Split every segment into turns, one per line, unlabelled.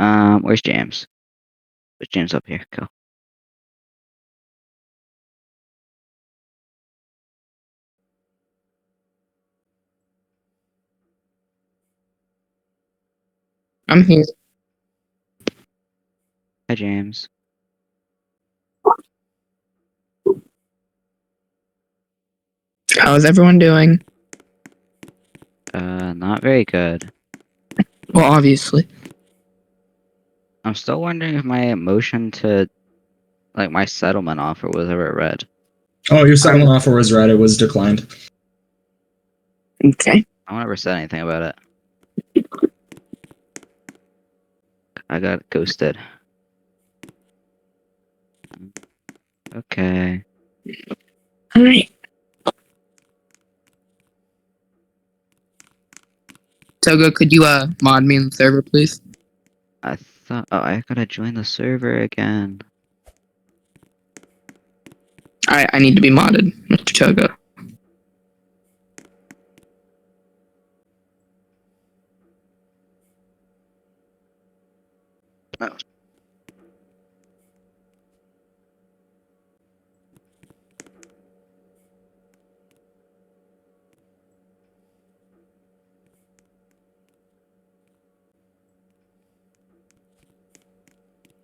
Where's James? Where's James up here? Go.
I'm here.
Hi, James.
How's everyone doing?
Not very good.
Well, obviously.
I'm still wondering if my motion to, like, my settlement offer was ever read.
Oh, your settlement offer was read. It was declined.
Okay.
No one ever said anything about it. I got ghosted. Okay.
All right. Togo, could you mod me in the server, please?
I thought. Oh, I gotta join the server again.
I need to be modded, Mr. Togo.
Oh.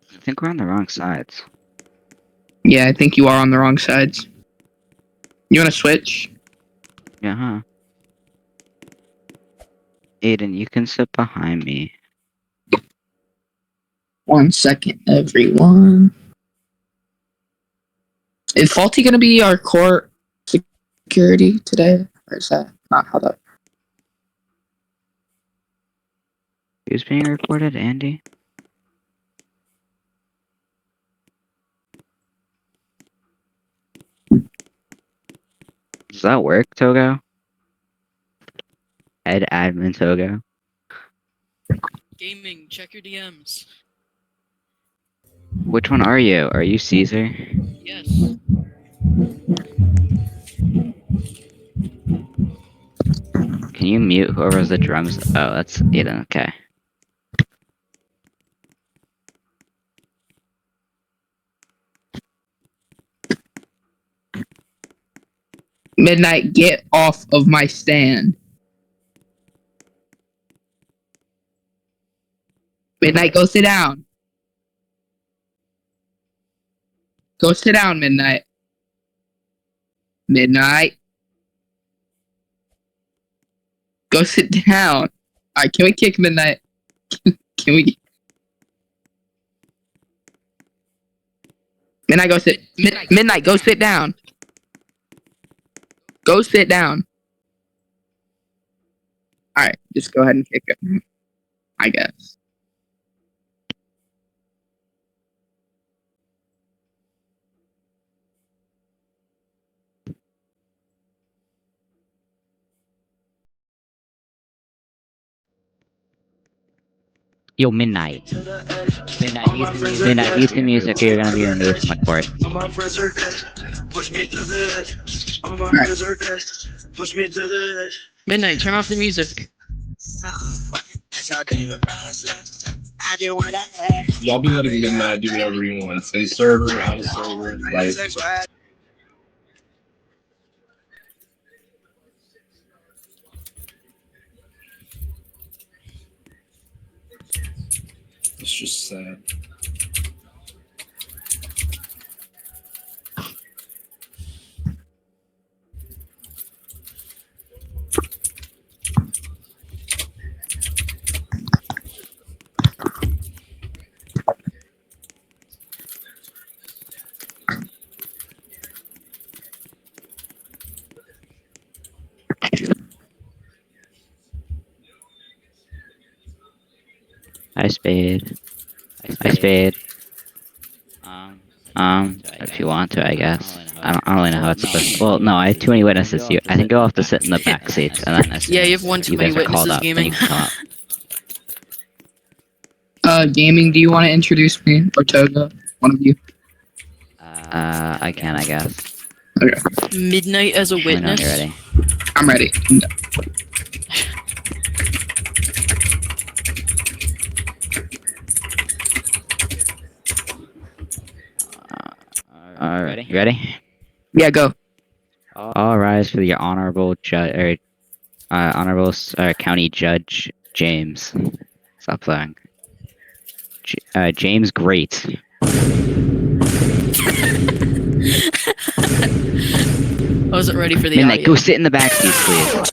I think we're on the wrong sides.
Yeah, I think you are on the wrong sides. You want to switch?
Yeah, huh? Aiden, you can sit behind me.
1 second, everyone. Is Faulty going to be our core security today? Or is that not how that...
Who's being recorded, Andy? Does that work, Togo? Head admin Togo.
Gaming, check your DMs.
Which one are you? Are you Caesar?
Yes.
Can you mute whoever has the drums? Oh, that's Aiden, okay.
Midnight, get off of my stand. Midnight, go sit down. Go sit down, Midnight. Midnight. Go sit down. Alright, can we kick Midnight? Can we... Midnight, go sit... Midnight, go sit down. Go sit down. Alright, just go ahead and kick him. I guess.
Yo, Midnight. Midnight, use the music or you're gonna be removed from the court.
Midnight, turn off the music.
Y'all be letting Midnight do whatever he wants. In server, out of server, like. It's just sad.
Hi, Spade. Hi, Spade. If you want to, I guess. I don't really know how it's supposed to. Well, no, I have too many witnesses. I think you'll have to sit in the back seat, and then
Yeah, you have one too many
guys are called
witnesses,
up, then
Gaming.
you can come up.
Gaming, do you want to introduce me? Or Toga? One of you.
I can, I guess.
Okay.
Midnight as a
Let me know when
witness.
you're ready.
I'm ready.
Okay, you ready?
Yeah, go.
All rise for the honorable judge, honorable county judge James. Stop playing. James Great.
I wasn't ready for the
Midnight,
audio.
go sit in the back seats, please.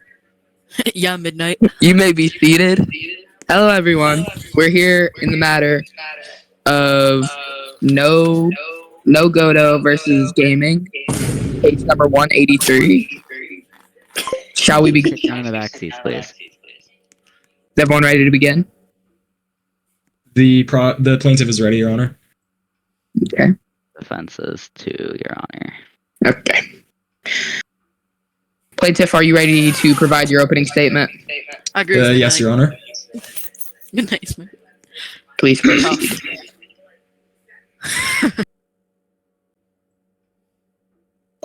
Yeah, midnight.
You may be seated. Hello, everyone. We're here in the matter of no Godo versus gaming. Case number 183. Shall we begin?
Sit down in the back seats, please.
Is everyone ready to begin?
The plaintiff is ready, Your Honor.
Okay.
Defenses to Your Honor.
Okay. Plaintiff, are you ready to provide your opening statement?
I agree with
Yes, Your Honor.
Midnight's man.
Please proceed.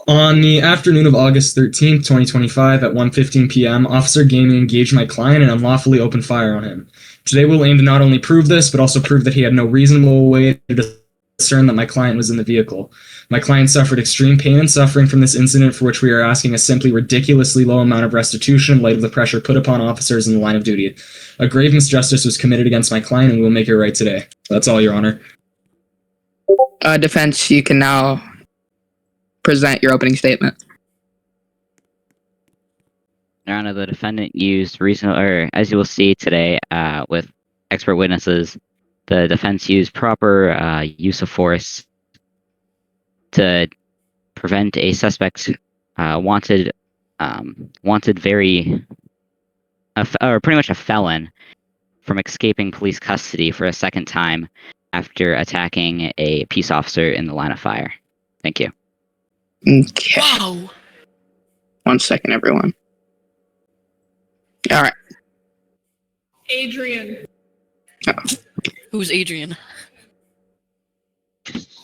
On the afternoon of August 13th, 2025, at 1:15 p.m., Officer Gaming engaged my client and unlawfully opened fire on him. Today we'll aim to not only prove this, but also prove that he had no reasonable way to discern that my client was in the vehicle. My client suffered extreme pain and suffering from this incident, for which we are asking a simply ridiculously low amount of restitution in light of the pressure put upon officers in the line of duty. A grave misjustice was committed against my client, and we will make it right today. That's all, Your Honor.
Defense, you can now present your opening statement.
Your Honor, the defendant used reasonable, or as you will see today, with expert witnesses, the defense used proper use of force to prevent a suspect wanted very, or pretty much a felon, from escaping police custody for a second time after attacking a peace officer in the line of fire. Thank you.
Okay.
Wow.
1 second, everyone. All right.
Adrian.
Who's Adrian?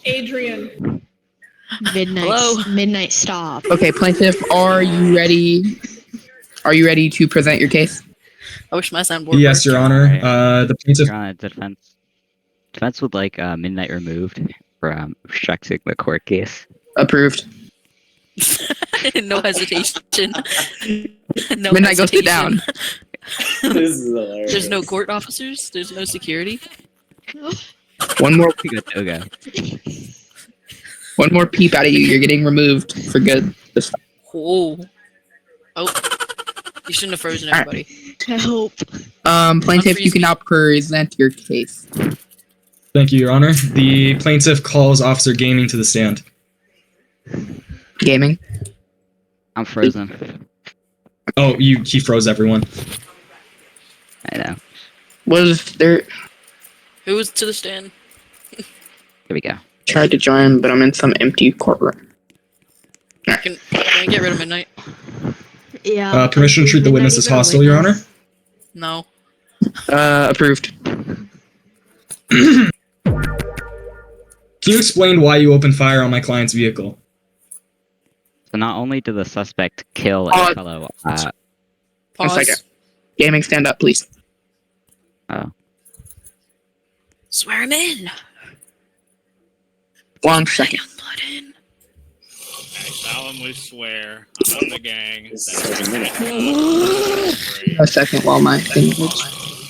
Adrian.
Midnight.
Hello?
Midnight stop.
Okay, plaintiff, are you ready? Are you ready to present your case?
I wish my soundboard
Yes,
worked.
Your Honor. The plaintiff.
Your Honor, the defense would like Midnight removed from obstructing the court case.
Approved.
No hesitation. No
Midnight, go sit
hesitation.
down.
This is hilarious.
There's no court officers. There's no security.
One more
Okay.
One more peep out of you. You're getting removed for good.
Whoa. Oh. You shouldn't have frozen
Alright.
everybody.
Help.
Plaintiff, you can now present your case.
Thank you, Your Honor. The plaintiff calls Officer Gaming to the stand.
Gaming.
I'm frozen.
Oh, he froze everyone.
I know.
Was there?
Who was to the stand?
Here we go.
Tried to join, but I'm in some empty courtroom.
Can I get rid of Midnight?
Yeah.
Permission to treat the
Midnight
witness as
even a
hostile, Your Honor?
witness?
No.
Approved.
Can you explain why you opened fire on my client's vehicle?
So not only did the suspect kill
Pause.
a fellow,
One
Pause.
second. Gaming, stand up, please.
Swear him in.
1 second.
Button.
I solemnly swear on the gang
This
that
is like a minute.
A second while my thing moves.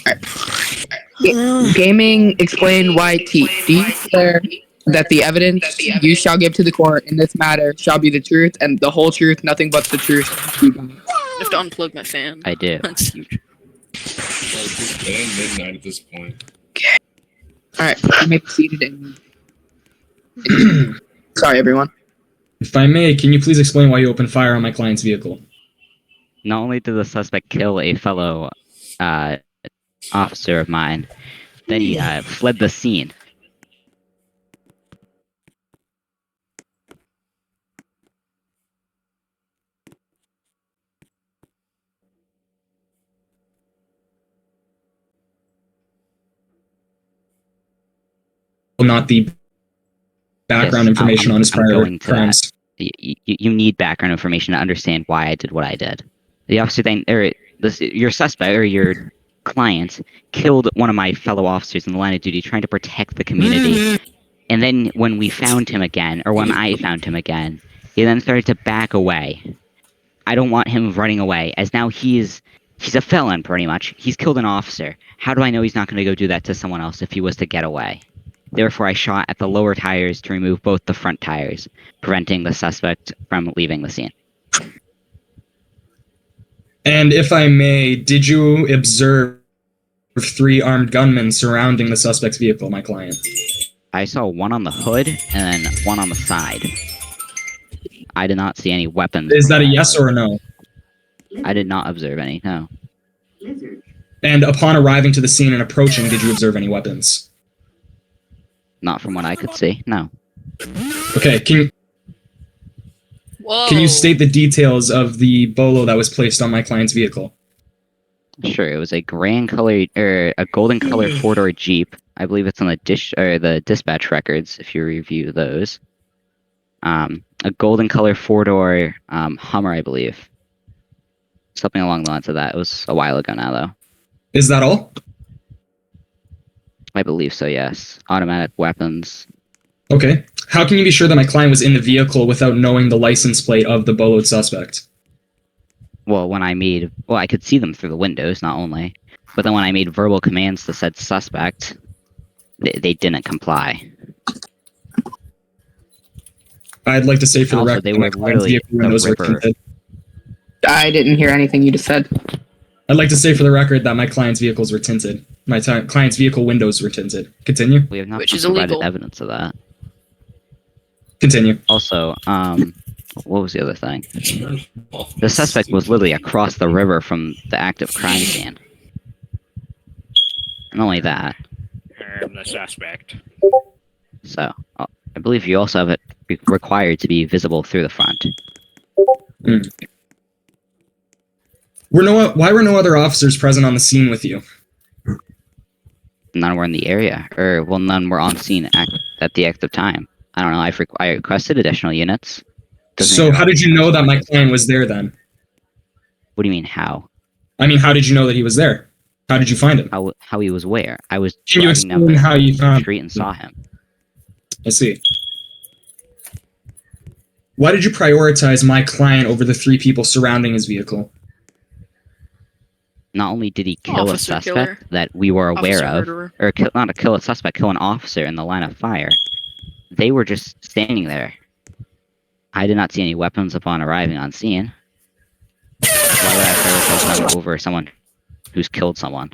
Alright. Gaming, explain YT. Do you declare that the evidence you shall give to the court in this matter shall be the truth and the whole truth, nothing but the truth?
I have to unplug my fan.
I do.
That's huge.
Just getting midnight at this point.
Alright, you may proceed and sorry, everyone.
If I may, can you please explain why you opened fire on my client's vehicle?
Not only did the suspect kill a fellow officer of mine, then he fled the scene.
Not the background
Yes,
information on his
I'm
prior
going to
crimes.
You need background information to understand why I did what I did. The officer then, your suspect or your client killed one of my fellow officers in the line of duty, trying to protect the community. And then when we found him again, or when I found him again, he then started to back away. I don't want him running away, as now he's a felon, pretty much. He's killed an officer. How do I know he's not going to go do that to someone else if he was to get away? Therefore, I shot at the lower tires to remove both the front tires, preventing the suspect from leaving the scene.
And if I may, did you observe 3 armed gunmen surrounding the suspect's vehicle, my client?
I saw one on the hood and then one on the side. I did not see any weapons.
Is that a yes or a no?
I did not observe any, no.
And upon arriving to the scene and approaching, did you observe any weapons?
Not from what I could see, no.
Okay, can you state the details of the bolo that was placed on my client's vehicle?
Sure, it was a golden colored 4-door Jeep. I believe it's on the dispatch records if you review those. A golden color 4-door Hummer, I believe. Something along the lines of that. It was a while ago now, though.
Is that all?
I believe so, yes. Automatic weapons.
Okay. How can you be sure that my client was in the vehicle without knowing the license plate of the boloed suspect?
Well, I could see them through the windows, not only. But then when I made verbal commands to said suspect, they didn't comply.
I'd like to say for the
Also,
record
they
that
were
my client's
literally
vehicle windows
the
were
ripper.
tinted.
I didn't hear anything you just said.
I'd like to say for the record that my client's vehicles were tinted. My client's vehicle windows were tinted. Continue.
We have not
Which is
provided
illegal.
evidence of that.
Continue.
Also, what was the other thing? The suspect was literally across the river from the active crime scene. And only that.
The suspect.
So, I believe you also have it required to be visible through the front.
Why were no other officers present on the scene with you?
None were in the area, none were on scene at the active time. I don't know. I requested additional units.
So how did you know that my client was there then?
What do you mean how?
I mean, how did you know that he was there? How did you find him?
How he was where? I was
Can you
driving down
explain
the
how you found
street and saw him.
I see. Why did you prioritize my client over the 3 people surrounding his vehicle?
Not only did he kill a
Officer
suspect
killer.
that we were aware
Officer
of,
murderer.
or not kill a suspect, kill an officer in the line of fire, they were just standing there. I did not see any weapons upon arriving on scene. Why would I prioritize them over someone who's killed someone?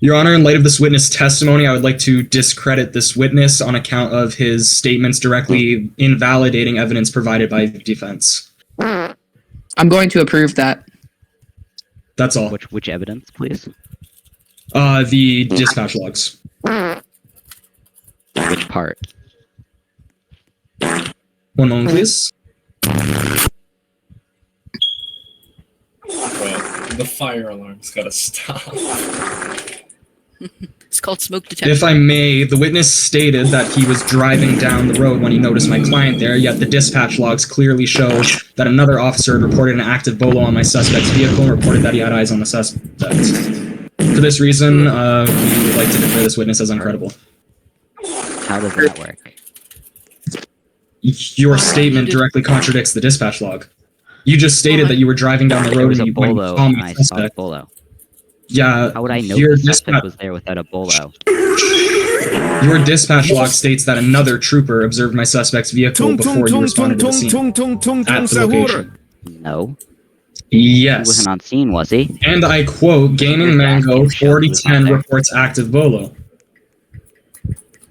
Your Honor, in light of this witness testimony, I would like to discredit this witness on account of his statements directly invalidating evidence provided by the defense.
I'm going to approve that.
That's all.
Which evidence, please?
The dispatch logs.
Which part?
One moment, please.
But the fire alarm's gotta stop.
It's called smoke detection.
If I may, the witness stated that he was driving down the road when he noticed my client there, yet the dispatch logs clearly show that another officer had reported an active bolo on my suspect's vehicle and reported that he had eyes on the suspect. For this reason, we would like to declare this witness as uncredible.
How does that work?
Your statement directly contradicts the dispatch log. You just stated that you were driving down the
There
road
was
and
a
you went
bolo,
and
and I
saw
saw
my
a
suspect.
bolo.
Yeah,
How would I know
your
the suspect
dispatch,
was there without a bolo?
your dispatch log states that another trooper observed my suspect's vehicle before you responded to the scene at the location.
No. He wasn't
Yes.
on scene, was he?
And I quote, Gaming Mango 4010 reports active bolo.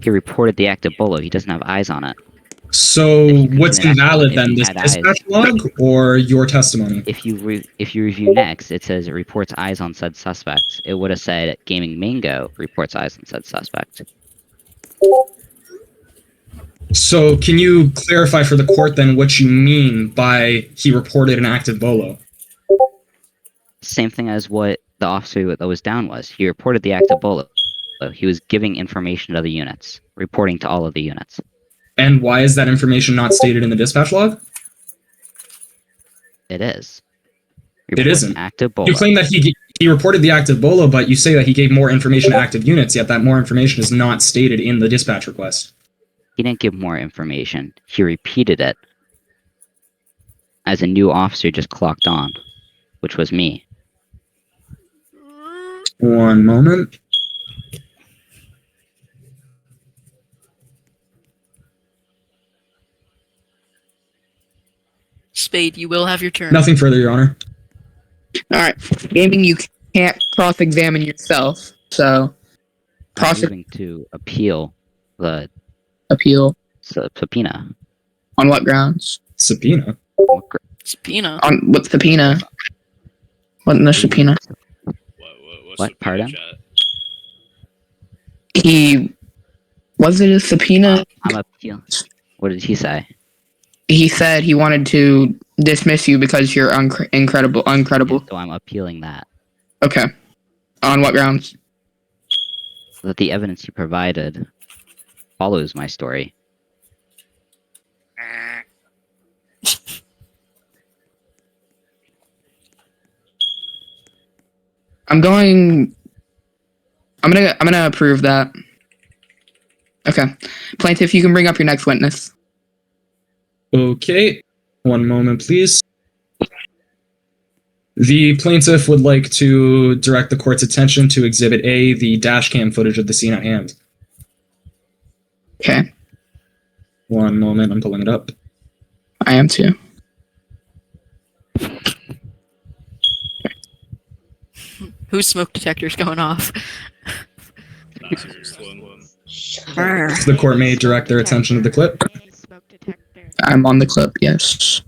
He reported the active bolo. He doesn't have eyes on it.
So what's invalid then, this
If he had eyes.
dispatch log or your testimony?
If you review next, it says it reports eyes on said suspect. It would have said Gaming Mango reports eyes on said suspect.
So can you clarify for the court then what you mean by he reported an active bolo?
Same thing as what the officer that was down was. He reported the active bolo. He was giving information to the units, reporting to all of the units.
And why is that information not stated in the dispatch log?
It is.
It isn't.
Active bolo.
You claim that He reported the active bolo, but you say that he gave more information to active units, yet that more information is not stated in the dispatch request.
He didn't give more information. He repeated it as a new officer just clocked on, which was me.
One moment.
Spade, you will have your turn.
Nothing further, Your Honor.
All right, gaming. You can't cross-examine yourself, so
I'm moving to appeal the
appeal
subpoena.
on what grounds?
Subpoena?
Subpoena.
On what subpoena? What in the subpoena?
What?
the
Pardon?
page at?
He was it a subpoena?
I'm appealing. What did he say?
He said he wanted to dismiss you because you're uncredible.
So I'm appealing that.
Okay. On what grounds?
That the evidence you provided follows my story.
I'm gonna approve that. Okay. Plaintiff, you can bring up your next witness.
Okay. One moment, please. The plaintiff would like to direct the court's attention to Exhibit A, the dash cam footage of the scene at hand.
Okay.
One moment, I'm pulling it up.
I am too.
Whose smoke detector's going off?
The court may direct their attention to the clip.
I'm on the clip, yes.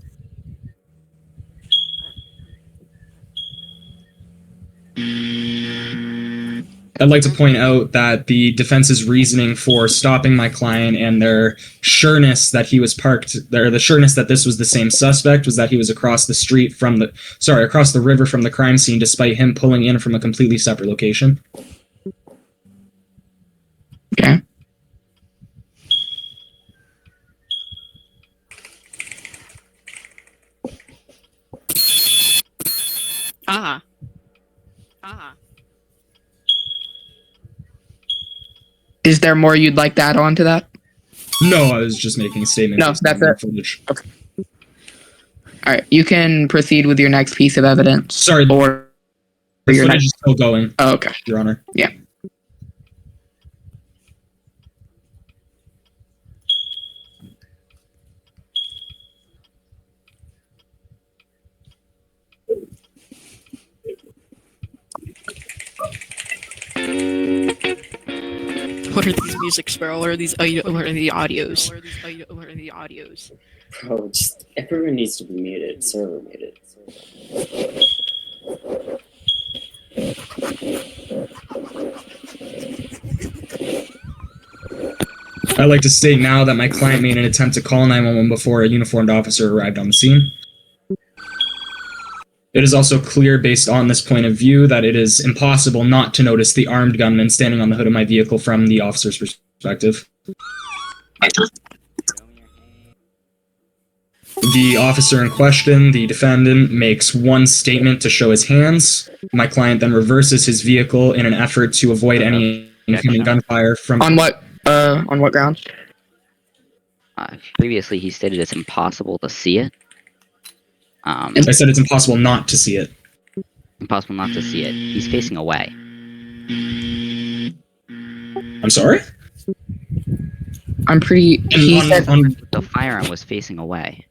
I'd like to point out that the defense's reasoning for stopping my client and their sureness that he was parked, or the sureness that this was the same suspect, was that he was across the street from the, across the river from the crime scene, despite him pulling in from a completely separate location.
Okay.
Ah.
Is there more you'd like to add on to that?
No, I was just making a statement.
No,
based
that's
on the
it.
footage.
All right, you can proceed with your next piece of evidence.
Sorry,
Or
the
your
footage
next.
is still going,
Oh, okay.
Your Honor.
Yeah.
What are these music sparrow? What are these? What are the audios?
Bro, just everyone needs to be muted. Server muted.
I'd like to state now that my client made an attempt to call 911 before a uniformed officer arrived on the scene. It is also clear, based on this point of view, that it is impossible not to notice the armed gunman standing on the hood of my vehicle from the officer's perspective. The officer in question, the defendant, makes one statement to show his hands. My client then reverses his vehicle in an effort to avoid any incoming gunfire from...
On what grounds?
Previously, he stated it's impossible to see it.
I said it's impossible not to see it.
Impossible not to see it. He's facing away.
I'm sorry?
I'm pretty. He said,
The firearm was facing away.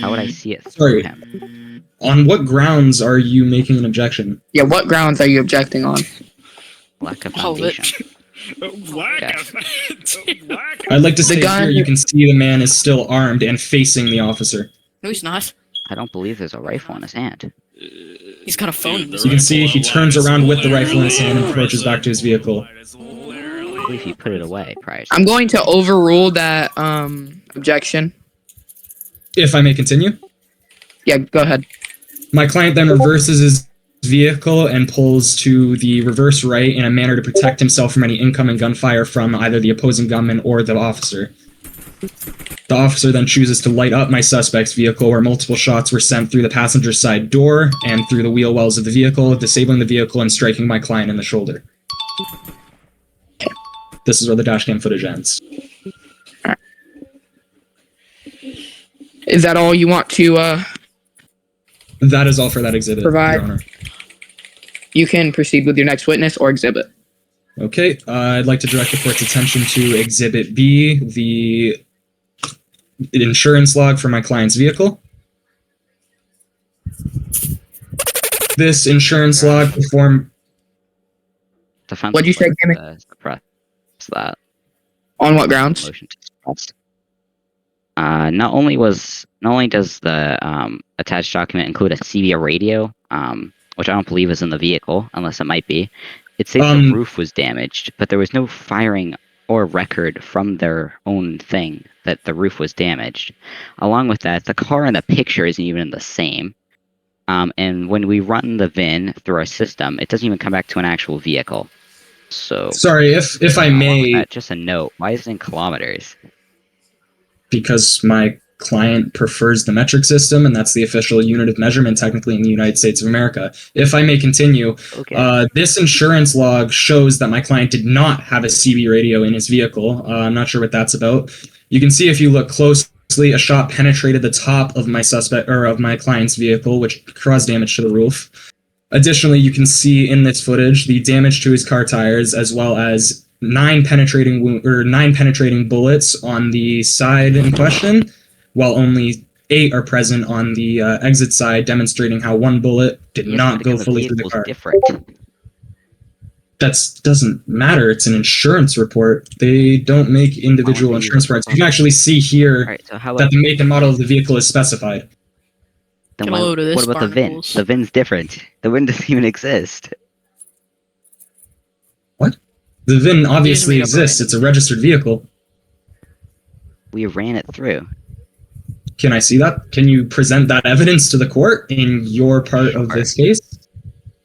How would I see it through
Sorry.
him?
On what grounds are you making an objection?
yeah. What grounds are you objecting on?
Lack of
All of it.
foundation.
I'd like to say
guy
here you can see the man is still armed and facing the officer.
No, he's not.
I don't believe there's a rifle in his hand.
He's got a phone.
You can see he turns around with the rifle in his hand and approaches back to his vehicle.
I believe he put it away prior to.
I'm going to overrule that objection.
If I may continue.
Yeah, go ahead.
My client then reverses his vehicle and pulls to the reverse right in a manner to protect himself from any incoming gunfire from either the opposing gunman or the officer. The officer then chooses to light up my suspect's vehicle, where multiple shots were sent through the passenger side door and through the wheel wells of the vehicle, disabling the vehicle and striking my client in the shoulder. This is where the dashcam footage ends.
Is that all you want to
That is all for that exhibit,
provide?
Your Honor.
You can proceed with your next witness or exhibit.
Okay, I'd like to direct the court's attention to Exhibit B, the insurance log for my client's vehicle. This insurance log performed...
Defense
What'd you say,
would,
Gaming?
suppress that
On what grounds?
motion to suppress. Not only does the attached document include a CB radio, which I don't believe is in the vehicle, unless it might be. It says the roof was damaged, but there was no firing or record from their own thing that the roof was damaged. Along with that, the car in the picture isn't even the same. And when we run the VIN through our system, it doesn't even come back to an actual vehicle. So
Sorry, if I may...
just a note, why is it in kilometers?
Because my client prefers the metric system, and that's the official unit of measurement technically in the United States of America. If I may continue,
Okay.
This insurance log shows that my client did not have a CB radio in his vehicle. I'm not sure what that's about. You can see if you look closely, a shot penetrated the top of my my client's vehicle, which caused damage to the roof. Additionally, you can see in this footage the damage to his car tires, as well as 9 penetrating bullets on the side in question, while only 8 are present on the exit side, demonstrating how 1 bullet did not go fully through the car.
Different.
That doesn't matter. It's an insurance report. They don't make individual insurance reports. You can actually see here
Right, so how
that
about,
the make and model of the vehicle is specified.
then
Get a load of this,
what about the VIN?
Barnacles.
The VIN's different. The VIN doesn't even exist.
The VIN obviously
made up
exists.
random.
It's a registered vehicle.
We ran it through.
Can I see that? Can you present that evidence to the court in your part of this case?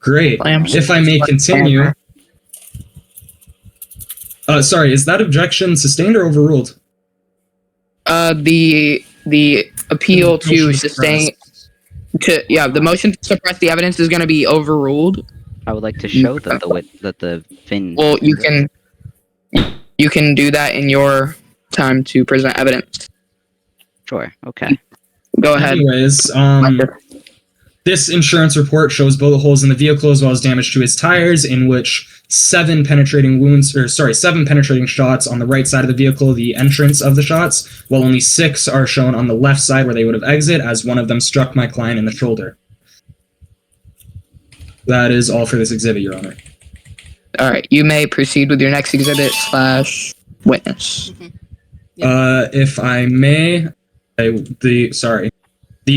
Great. If I may continue. Sorry, is that objection sustained or overruled?
The appeal to sustain the motion to suppress the evidence is going to be overruled.
I would like to show that the VIN.
Well, you can do that in your time to present evidence.
Sure. Okay.
Go ahead.
Anyways, this insurance report shows bullet holes in the vehicle as well as damage to his tires, in which 7 penetrating shots on the right side of the vehicle, the entrance of the shots, while only 6 are shown on the left side where they would have exited, as one of them struck my client in the shoulder. That is all for this exhibit, Your Honor.
All right, you may proceed with your next exhibit / witness.
If I may, the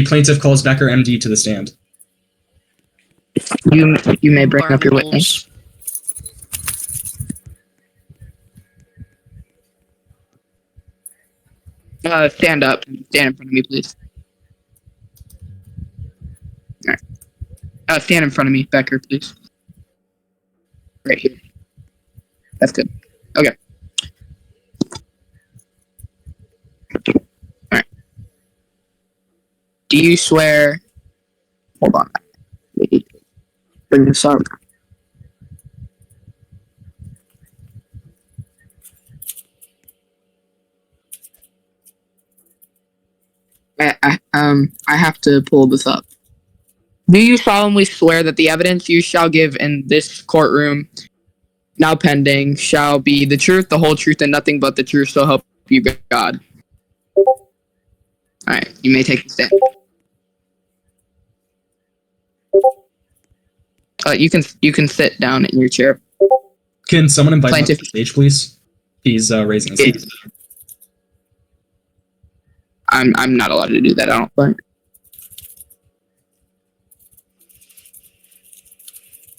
plaintiff calls Becker MD to the stand.
You may bring up your witness. Stand up. Stand in front of me, please. All right. Stand in front of me, Becker, please. Right here. That's good. Okay. All right. Do you swear? Hold on. Bring this up. I have to pull this up. Do you solemnly swear that the evidence you shall give in this courtroom, now pending, shall be the truth, the whole truth, and nothing but the truth, so help you God? Alright, you may take the stand. You can sit down in your chair.
Can someone invite him
Plaintiff.
to the stage, please? He's raising his hand.
I'm not allowed to do that, I don't think.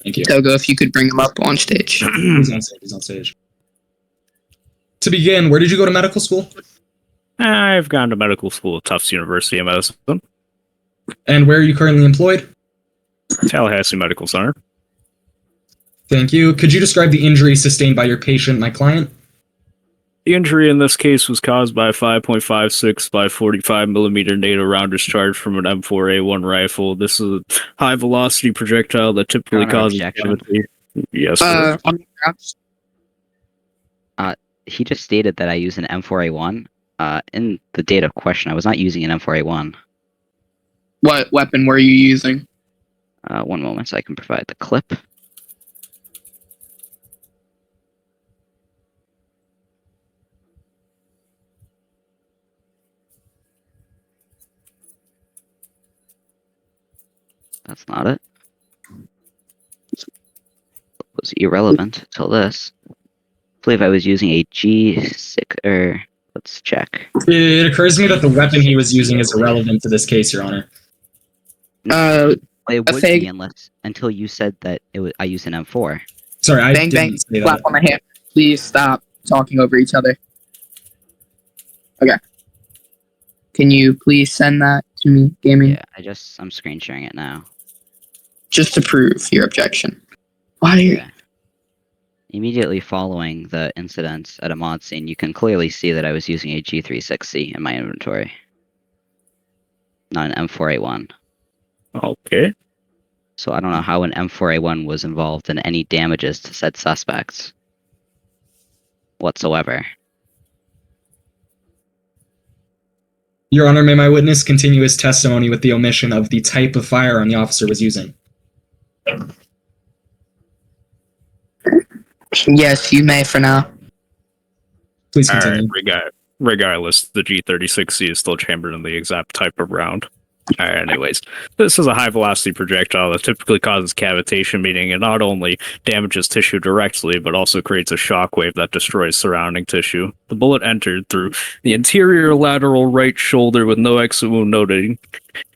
Thank you.
Togo, if you could bring him up on stage.
He's on stage. He's on stage. To begin, where did you go to medical school?
I've gone to medical school at Tufts University of Medicine,
And where are you currently employed?
Tallahassee Medical Center.
Thank you. Could you describe the injury sustained by your patient, my client?
The injury in this case was caused by a 5.56 by 45 millimeter NATO round discharge from an M4A1 rifle. This is a high velocity projectile that typically
Your Honor,
causes
objection.
cavity. Yes, sir.
on the grounds.
He just stated that I use an M4A1. In the date of question, I was not using an M4A1.
What weapon were you using?
One moment, so I can provide the clip. That's not it. It was irrelevant till this. I believe I was using a G6, or let's check.
It occurs to me that the weapon he was using is irrelevant to this case, Your Honor.
It would
fake-
be until you said that I used an M4.
Sorry, I
Bang bang.
didn't say
Slap
that.
on the hand. Please stop talking over each other. Okay. Can you please send that to me, gaming?
Yeah, I'm screen sharing it now.
Just to prove your objection. Why are you?
Yeah. Immediately following the incident at a mod scene, you can clearly see that I was using a G36C in my inventory, not an M4A1.
Okay.
So I don't know how an M4A1 was involved in any damages to said suspects whatsoever.
Your Honor, may my witness continue his testimony with the omission of the type of firearm the officer was using?
Yes, you may for now.
Please
All
continue.
right. Regardless, the G36C is still chambered in the exact type of round. All right, anyways, this is a high velocity projectile that typically causes cavitation, meaning it not only damages tissue directly, but also creates a shockwave that destroys surrounding tissue. The bullet entered through the anterior lateral right shoulder with no exit wound noted,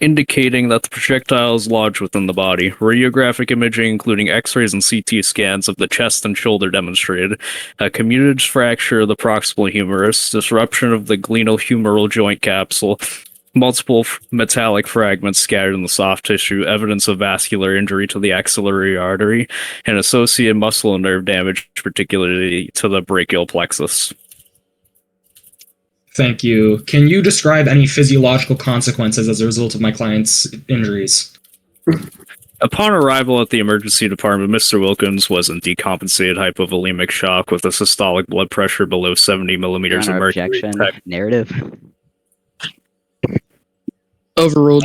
indicating that the projectile is lodged within the body. Radiographic imaging, including X-rays and CT scans of the chest and shoulder, demonstrated a comminuted fracture of the proximal humerus, disruption of the glenohumeral joint capsule, multiple metallic fragments scattered in the soft tissue, evidence of vascular injury to the axillary artery, and associated muscle and nerve damage, particularly to the brachial plexus.
Thank you. Can you describe any physiological consequences as a result of my client's injuries?
Upon arrival at the emergency department, Mr. Wilkins was in decompensated hypovolemic shock with a systolic blood pressure below 70 millimeters of
Your Honor,
mercury.
objection. Narrative.
Overruled.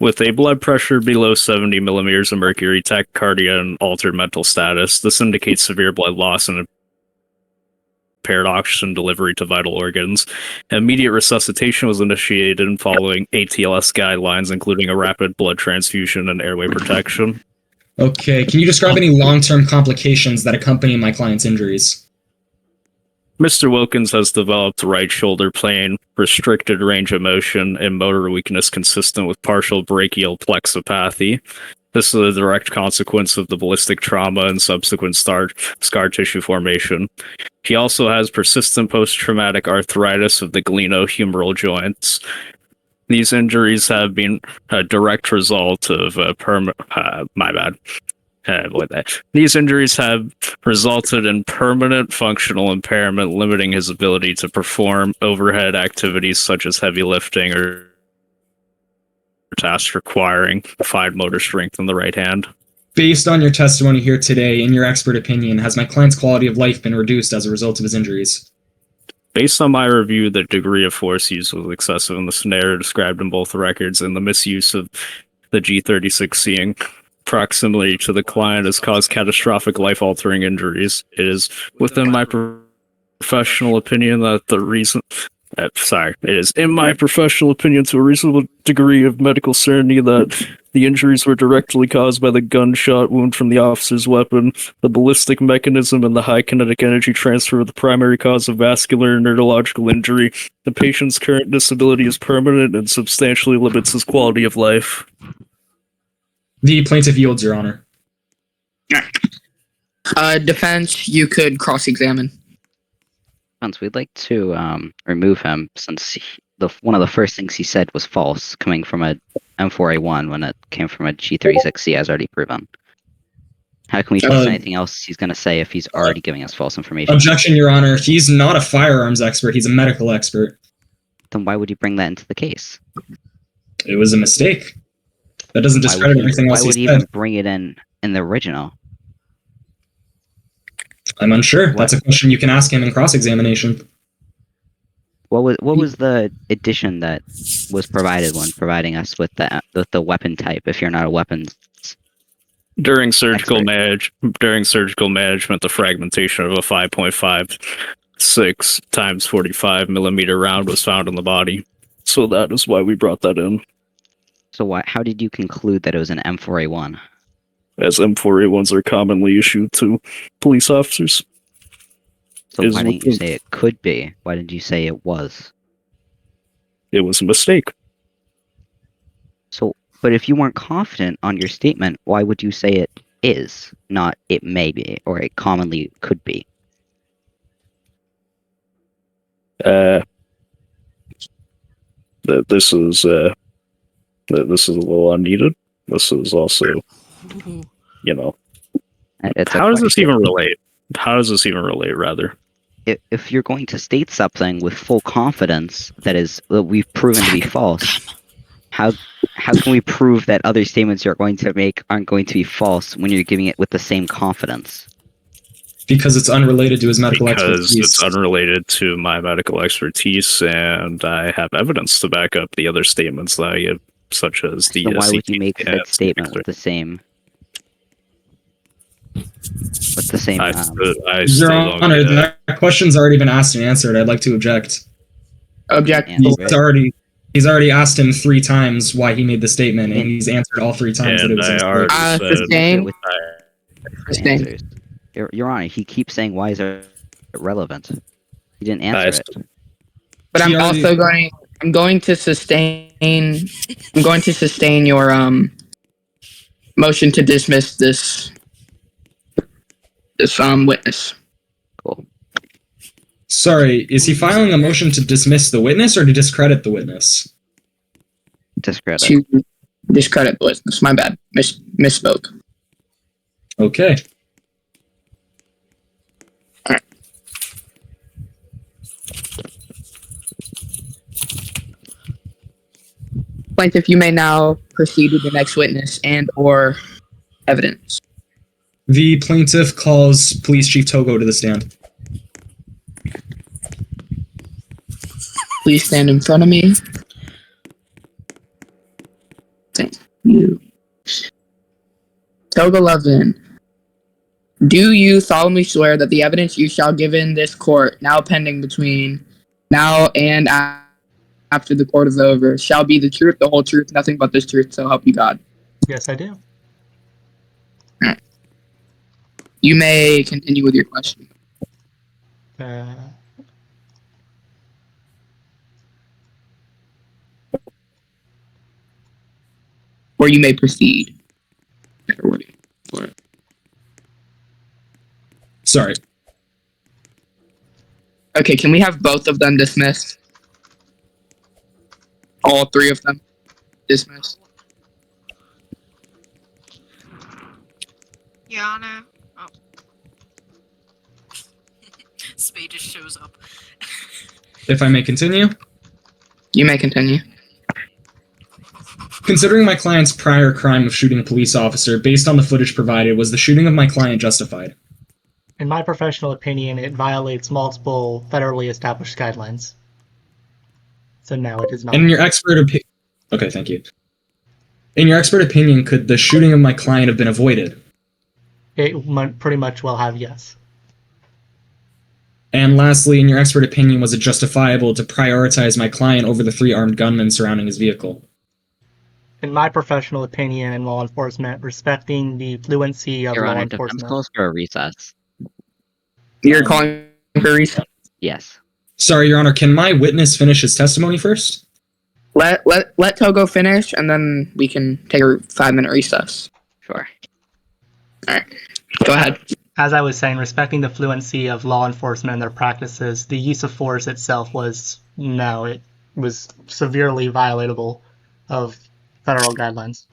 With a blood pressure below 70 millimeters of mercury, tachycardia, and altered mental status. This indicates severe blood loss and impaired oxygen delivery to vital organs. Immediate resuscitation was initiated following ATLS guidelines, including a rapid blood transfusion and airway protection.
Okay, can you describe any long-term complications that accompany my client's injuries?
Mr. Wilkins has developed right shoulder pain, restricted range of motion, and motor weakness consistent with partial brachial plexopathy. This is a direct consequence of the ballistic trauma and subsequent scar tissue formation. He also has persistent post-traumatic arthritis of the glenohumeral joints. These injuries have been a direct result of These injuries have resulted in permanent functional impairment, limiting his ability to perform overhead activities such as heavy lifting or tasks requiring fine motor strength in the right hand.
Based on your testimony here today, in your expert opinion, has my client's quality of life been reduced as a result of his injuries?
Based on my review, the degree of force used was excessive in the scenario described in both records, and the misuse of the G36C in proximity to the client has caused catastrophic life-altering injuries. It is within my professional opinion that the reason... it is in my professional opinion to a reasonable degree of medical certainty that the injuries were directly caused by the gunshot wound from the officer's weapon, the ballistic mechanism, and the high kinetic energy transfer of the primary cause of vascular and neurological injury. The patient's current disability is permanent and substantially limits his quality of life.
The plaintiff yields, Your Honor.
Defense, you could cross-examine.
We'd like to remove him since one of the first things he said was false, coming from a M4A1 when it came from a G36C, as already proven. How can we trust anything else he's going to say if he's already giving us false information?
Objection, Your Honor. He's not a firearms expert. He's a medical expert.
Then why would you bring that into the case?
It was a mistake. That doesn't discredit everything else
Why would he
he said.
even bring it in the original?
I'm unsure. That's a question you can ask him in cross-examination.
What was the addition that was provided when providing us with the weapon type? If you're not a weapons
during surgical management, the fragmentation of a 5.56 times 45 millimeter round was found in the body. So that is why we brought that in.
So how did you conclude that it was an M4A1?
As M4A1s are commonly issued to police officers.
So why didn't you say it could be? Why did you say it was?
It was a mistake.
So, but if you weren't confident on your statement, why would you say it is, not it may be, or it commonly could be?
This is a little unneeded. This is also, you know. How does this even relate? How does this even relate, rather?
If you're going to state something with full confidence that we've proven to be false, how can we prove that other statements you're going to make aren't going to be false when you're giving it with the same confidence?
Because it's unrelated to his medical expertise.
Because it's unrelated to my medical expertise, and I have evidence to back up the other statements that I give, such as the.
So why would you make that statement with the same? With the same.
Your Honor, that question's already been asked and answered. I'd like to object.
Object.
He's already asked him 3 times why he made the statement, and he's answered all 3 times that it was
Sustained.
Your Honor, he keeps saying, "Why is it relevant?" He didn't answer it.
But I'm also going. I'm going to sustain. I'm going to sustain your motion to dismiss this witness.
Cool.
Sorry, is he filing a motion to dismiss the witness or to discredit the witness?
Discredit.
To discredit the witness. My bad. Misspoke.
Okay.
All right. Plaintiff, you may now proceed with the next witness and/or evidence.
The plaintiff calls Police Chief Togo to the stand.
Please stand in front of me. Thank you. Togo Levin, do you solemnly swear that the evidence you shall give in this court, now pending between now and after the court is over, shall be the truth, the whole truth, nothing but this truth, so help you God?
Yes, I do.
You may continue with your question. Or you may proceed.
Sorry.
Okay, can we have both of them dismissed? All 3 of them dismissed.
Your Honor. Oh. Spade just shows up.
If I may continue?
You may continue.
Considering my client's prior crime of shooting a police officer, based on the footage provided, was the shooting of my client justified?
In my professional opinion, it violates multiple federally established guidelines. So no, it is not.
In your expert opinion... Okay, thank you. In your expert opinion, could the shooting of my client have been avoided?
It might pretty much well have, yes.
And lastly, in your expert opinion, was it justifiable to prioritize my client over the 3 armed gunmen surrounding his vehicle?
In my professional opinion in law enforcement, respecting the fluency of
Your
law
Honor,
enforcement...
defense calls for a recess.
You're calling for a recess?
Yes.
Sorry, Your Honor, can my witness finish his testimony first?
Let Togo finish, and then we can take a 5-minute recess.
Sure.
All right. Go ahead.
As I was saying, respecting the fluency of law enforcement and their practices, the use of force itself was severely violatable of federal guidelines.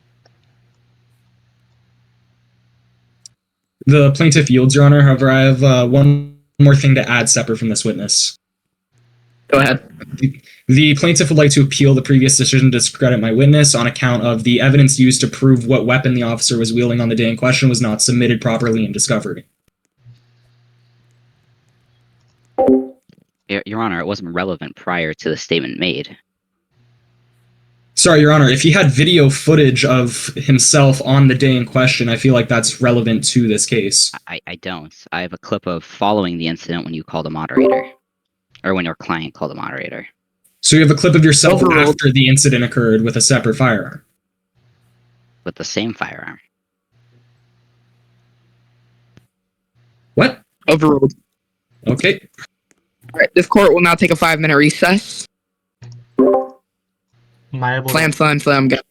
The plaintiff yields, Your Honor. However, I have one more thing to add separate from this witness.
Go ahead.
The plaintiff would like to appeal the previous decision to discredit my witness on account of the evidence used to prove what weapon the officer was wielding on the day in question was not submitted properly in discovery.
Your Honor, it wasn't relevant prior to the statement made.
Sorry, Your Honor, if he had video footage of himself on the day in question, I feel like that's relevant to this case.
I don't. I have a clip of following the incident when you called a moderator. Or when your client called a moderator.
So you have a clip of yourself
Overruled.
after the incident occurred with a separate firearm?
With the same firearm.
What?
Overruled.
Okay.
All right, this court will now take a 5-minute recess.
Am I able
Flam,
to,
flam, flam. Go.
am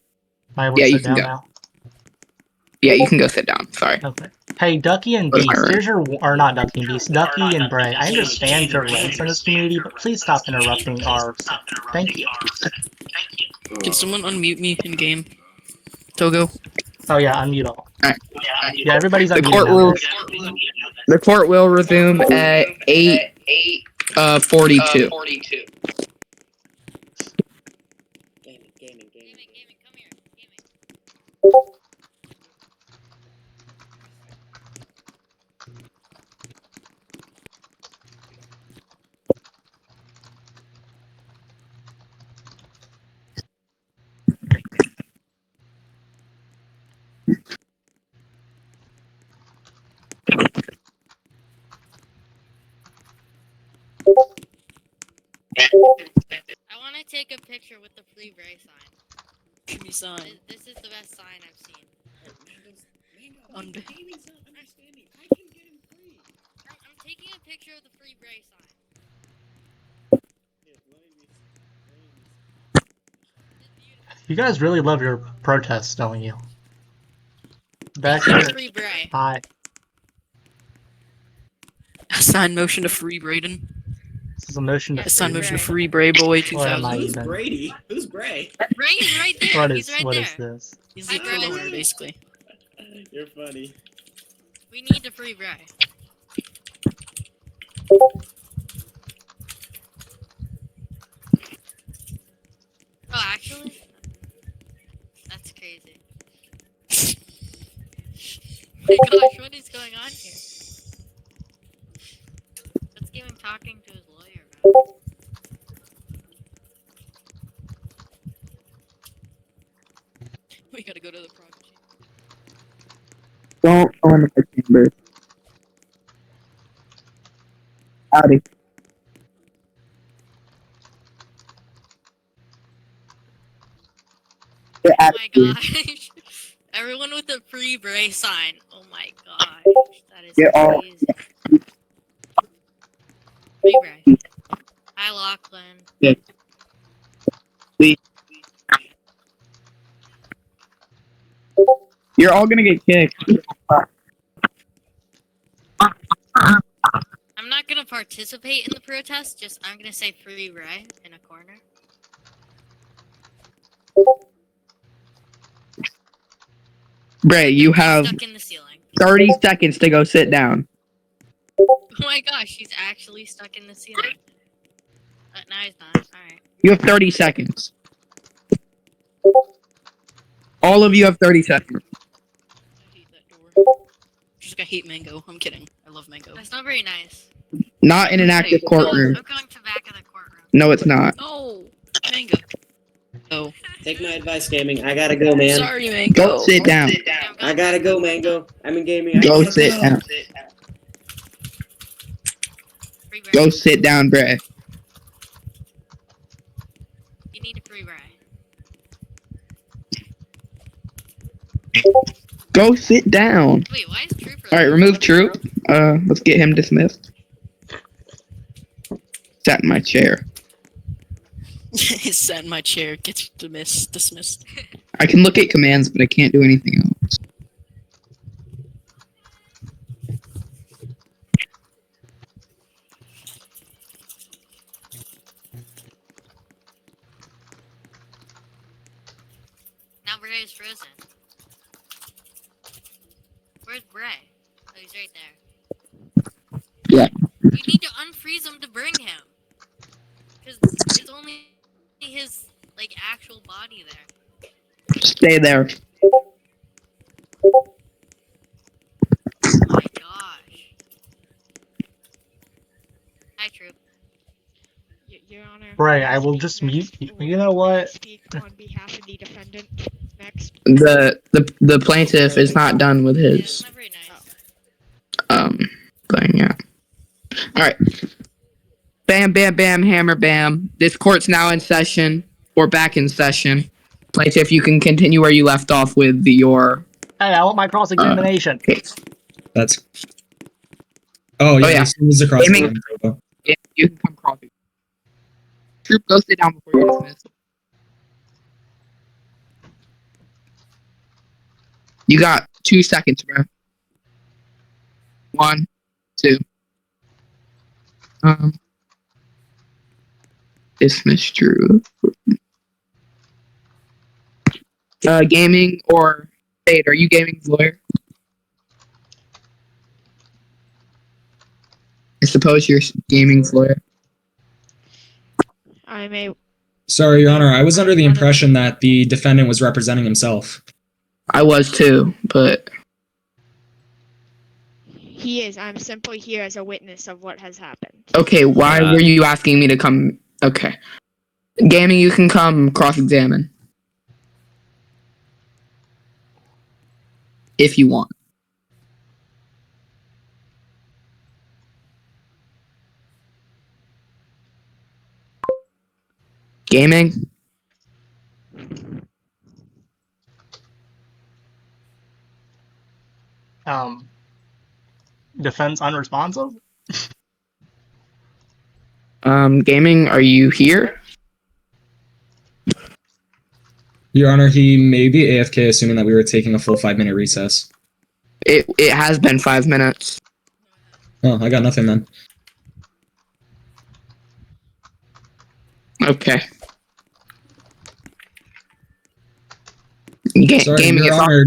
I able
Yeah,
to
you
sit
can
down
go.
now?
Yeah, you can go sit down. Sorry.
Okay. Hey, Ducky and
Go to my
Beast,
room.
here's your, or not Ducky and Beast, Ducky and Bray. I understand your rants in this community, but please stop interrupting our stuff. Thank you.
Can someone unmute me in game? Togo?
Oh yeah, unmute all.
Alright.
Yeah, everybody's
The
unmuted
court
now,
will
guys.
the court will resume at 8:42.
Gaming.
come here. Gaming. I want to take a picture with the free Bray sign.
Give me sign.
This is the best sign I've seen. I'm taking a picture of the free Bray sign.
You guys really love your protests, don't you? Back
This is
here.
free Bray.
Hi.
Assign motion to free Brayden.
This is a motion to
Assign
free.
motion to free Bray Boy
Where am I
2000.
even?
Brady? Who's Bray?
Bray is right there.
What
He's
is
right
what
there.
is this?
He's the
Hi, Bray.
co-owner, basically.
You're funny.
We need the free Bray. Oh, actually? That's crazy. My gosh, what is going on here? Let's give him talking to his lawyer, man.
We gotta go to the private chamber.
Don't go into my chamber. Howdy. Get
Oh
out of
my
here.
gosh. Everyone with the free Bray sign. Oh my gosh. That is
Get all-
crazy. Free Bray. Hi, Lachlan.
Yeah. You're all gonna get kicked.
I'm not gonna participate in the protest, just I'm gonna say free Bray in a corner.
Bray, you
Don't be
have
stuck in the ceiling.
30 seconds to go sit down.
Oh my gosh, he's actually stuck in the ceiling. No, he's not. Alright.
You have 30 seconds. All of you have 30 seconds.
I hate that door. Just like I hate mango. I'm kidding. I love mango.
That's not very nice.
Not in an active
No, I'm
courtroom.
going to back of the courtroom.
No, it's not.
Oh, mango. Oh,
Take my advice, gaming. I gotta go, man.
sorry, mango.
Go sit down.
Yeah, I'm
I gotta go, Mango. I'm in gaming. I
Go
gotta
sit
go.
down.
Free Bray.
Go sit down, Bray.
You need a free Bray.
Go sit down.
Wait, why is Trooper?
All right, remove Troop. Let's get him dismissed. Sat in my chair.
He sat in my chair. Gets dismissed.
I can look at commands, but I can't do anything else.
Now Bray is frozen. Where's Bray? he's right there.
Yeah.
You need to unfreeze him to bring him. Because it's only his, like, actual body there.
Stay there.
Oh my gosh. Hi, Troop.
Your Honor.
Right, I will just mute you. You know what?
Speak on behalf of the defendant next.
The plaintiff is not done with
Yeah, it's
his
not very nice.
thing yet. All right. Bam, bam, bam, hammer, bam. This court's now in session, or back in session. Plaintiff, you can continue where you left off with your
Hey, I want my cross-examination.
case.
That's. Oh yeah,
yeah.
this is across the
Gaming-
line.
Yeah, you can come cross. Troop, go sit down before you're dismissed. You got 2 seconds, bro. 1, 2. Dismiss Drew. Gaming or State? Are you Gaming's lawyer? I suppose you're Gaming's lawyer.
I'm a.
Sorry, Your Honor. I was under the impression that the defendant was representing himself.
I was too, but
He is. I'm simply here as a witness of what has happened.
okay. Why were you asking me to come? Okay, Gaming, you can come cross-examine if you want. Gaming.
Defense unresponsive?
Gaming, are you here?
Your Honor, he may be AFK, assuming that we were taking a full 5-minute recess.
It has been 5 minutes.
Oh, I got nothing then.
Okay.
Sorry,
Gaming
Your
is
Honor.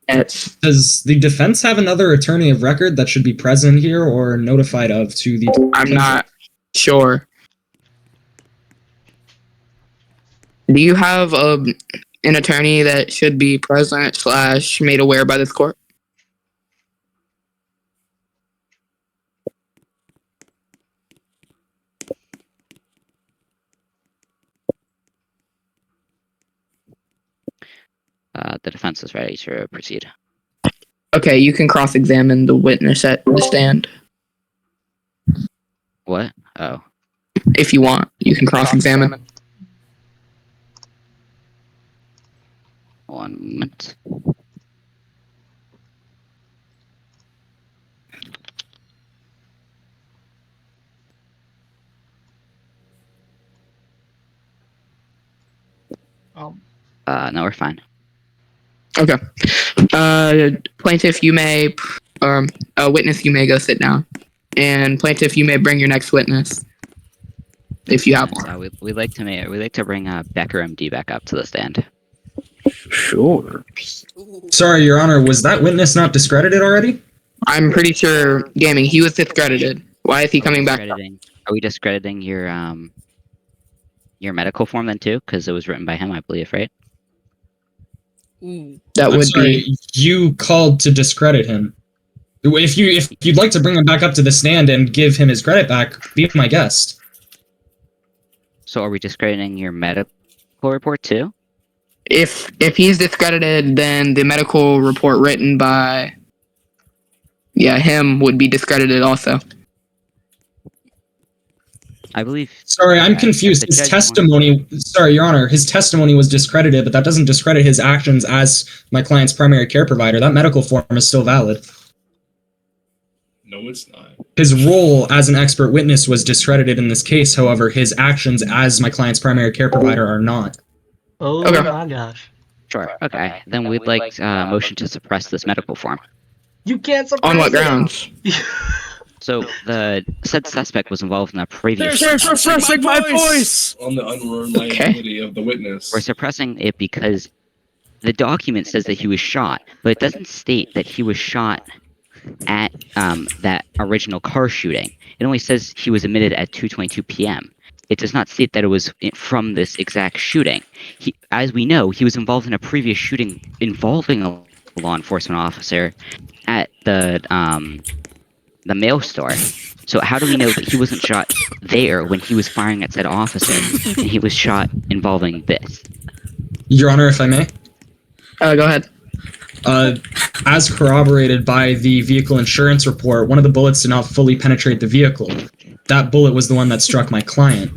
It's
Does the defense have another attorney of record that should be present here or notified of to the...
I'm not sure. Do you have an attorney that should be present / made aware by this court?
The defense is ready to proceed.
Okay, you can cross-examine the witness at the stand.
What? Oh.
If you want, you can cross-examine.
1 moment. No, we're fine.
Okay. Plaintiff, you may, witness, you may go sit down. And plaintiff, you may bring your next witness. If you have one.
We'd like to bring Becker MD back up to the stand.
Sure.
Sorry, Your Honor, was that witness not discredited already?
I'm pretty sure, Gaming, he was discredited. Why is he coming back?
Are we discrediting your medical form then too? Because it was written by him, I believe, right?
That
I'm
would
sorry,
be.
you called to discredit him. If you'd like to bring him back up to the stand and give him his credit back, be my guest.
So are we discrediting your medical report too?
If he's discredited, then the medical report written by him would be discredited also.
I believe.
Sorry, I'm confused. His testimony, sorry, Your Honor, his testimony was discredited, but that doesn't discredit his actions as my client's primary care provider. That medical form is still valid.
No, it's not.
His role as an expert witness was discredited in this case. However, his actions as my client's primary care provider are not.
Oh
Okay.
my gosh.
Sure. Okay. Then we'd like motion to suppress this medical form.
You can't suppress
On what
it.
grounds?
So the said suspect was involved in a previous.
They're suppressing my voice!
On the unreliability of the witness.
We're suppressing it because the document says that he was shot, but it doesn't state that he was shot at that original car shooting. It only says he was admitted at 2:22 p.m. It does not state that it was from this exact shooting. As we know, he was involved in a previous shooting involving a law enforcement officer at the mail store. So how do we know that he wasn't shot there when he was firing at said officer, and he was shot involving this?
Your Honor, if I may.
Go ahead.
As corroborated by the vehicle insurance report, one of the bullets did not fully penetrate the vehicle. That bullet was the one that struck my client.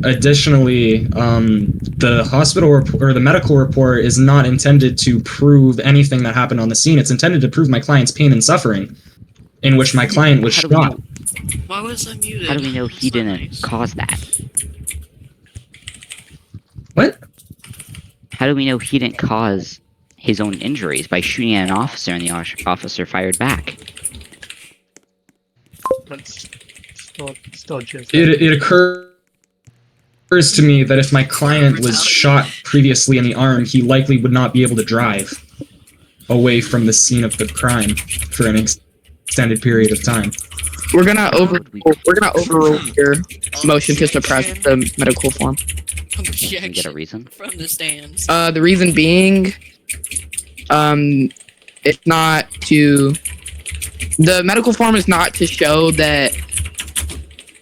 Additionally, the hospital report or the medical report is not intended to prove anything that happened on the scene. It's intended to prove my client's pain and suffering, in which my client was shot.
Why was I muted?
How do we know he didn't cause that?
What?
How do we know he didn't cause his own injuries by shooting at an officer and the officer fired back?
That's still just.
It occurs to me that if my client was shot previously in the arm, he likely would not be able to drive away from the scene of the crime for an extended period of time.
We're gonna overrule your motion to suppress the medical form.
Can we get a reason?
From the stands.
The reason being, it's not to. The medical form is not to show that.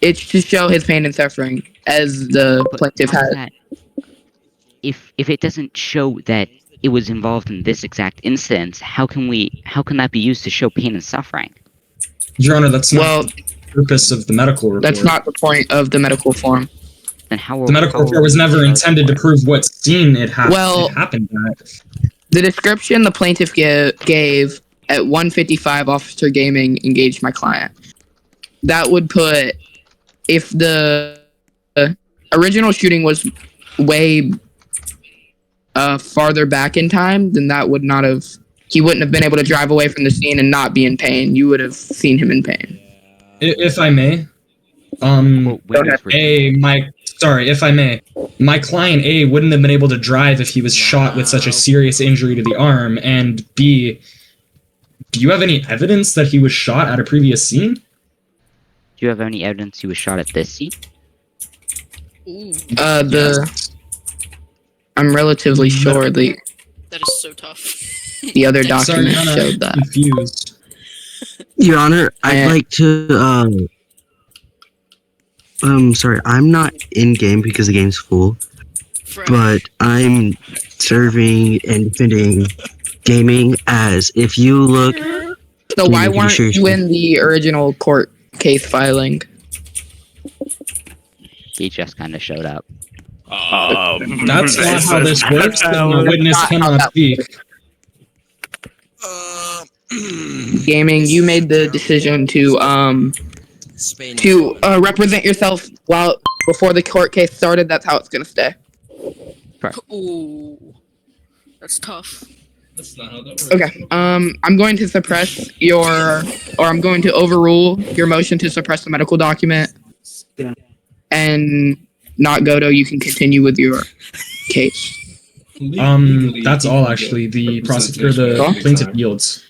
It's to show his pain and suffering, as the plaintiff has.
If it doesn't show that it was involved in this exact instance, how can that be used to show pain and suffering?
Your Honor, that's not the purpose of the medical report.
That's not the point of the medical form.
Then how?
The medical report was never intended to prove what scene it happened.
Well,
it happened at.
The description the plaintiff gave at 1:55, Officer Gaming engaged my client. That would put, if the original shooting was way farther back in time, then that would not have. He wouldn't have been able to drive away from the scene and not be in pain. You would have seen him in pain.
If I may, if I may, my client A wouldn't have been able to drive if he was shot with such a serious injury to the arm, and B, do you have any evidence that he was shot at a previous scene?
Do you have any evidence he was shot at this scene?
I'm relatively sure
that is so tough.
The other document showed that.
Confused.
Your Honor, I'd like to, sorry, I'm not in-game because the game's full, but I'm serving and defending gaming as if you look...
So why weren't you in the original court case filing?
He just kind of showed up. That's not how this works. The witness cannot speak.
Gaming, you made the decision to represent yourself before the court case started. That's how it's gonna stay.
Ooh, that's tough.
That's not how that works.
Okay. I'm going to suppress I'm going to overrule your motion to suppress the medical document. And not Godo, you can continue with your case.
That's all actually. The prosecutor, the plaintiff yields.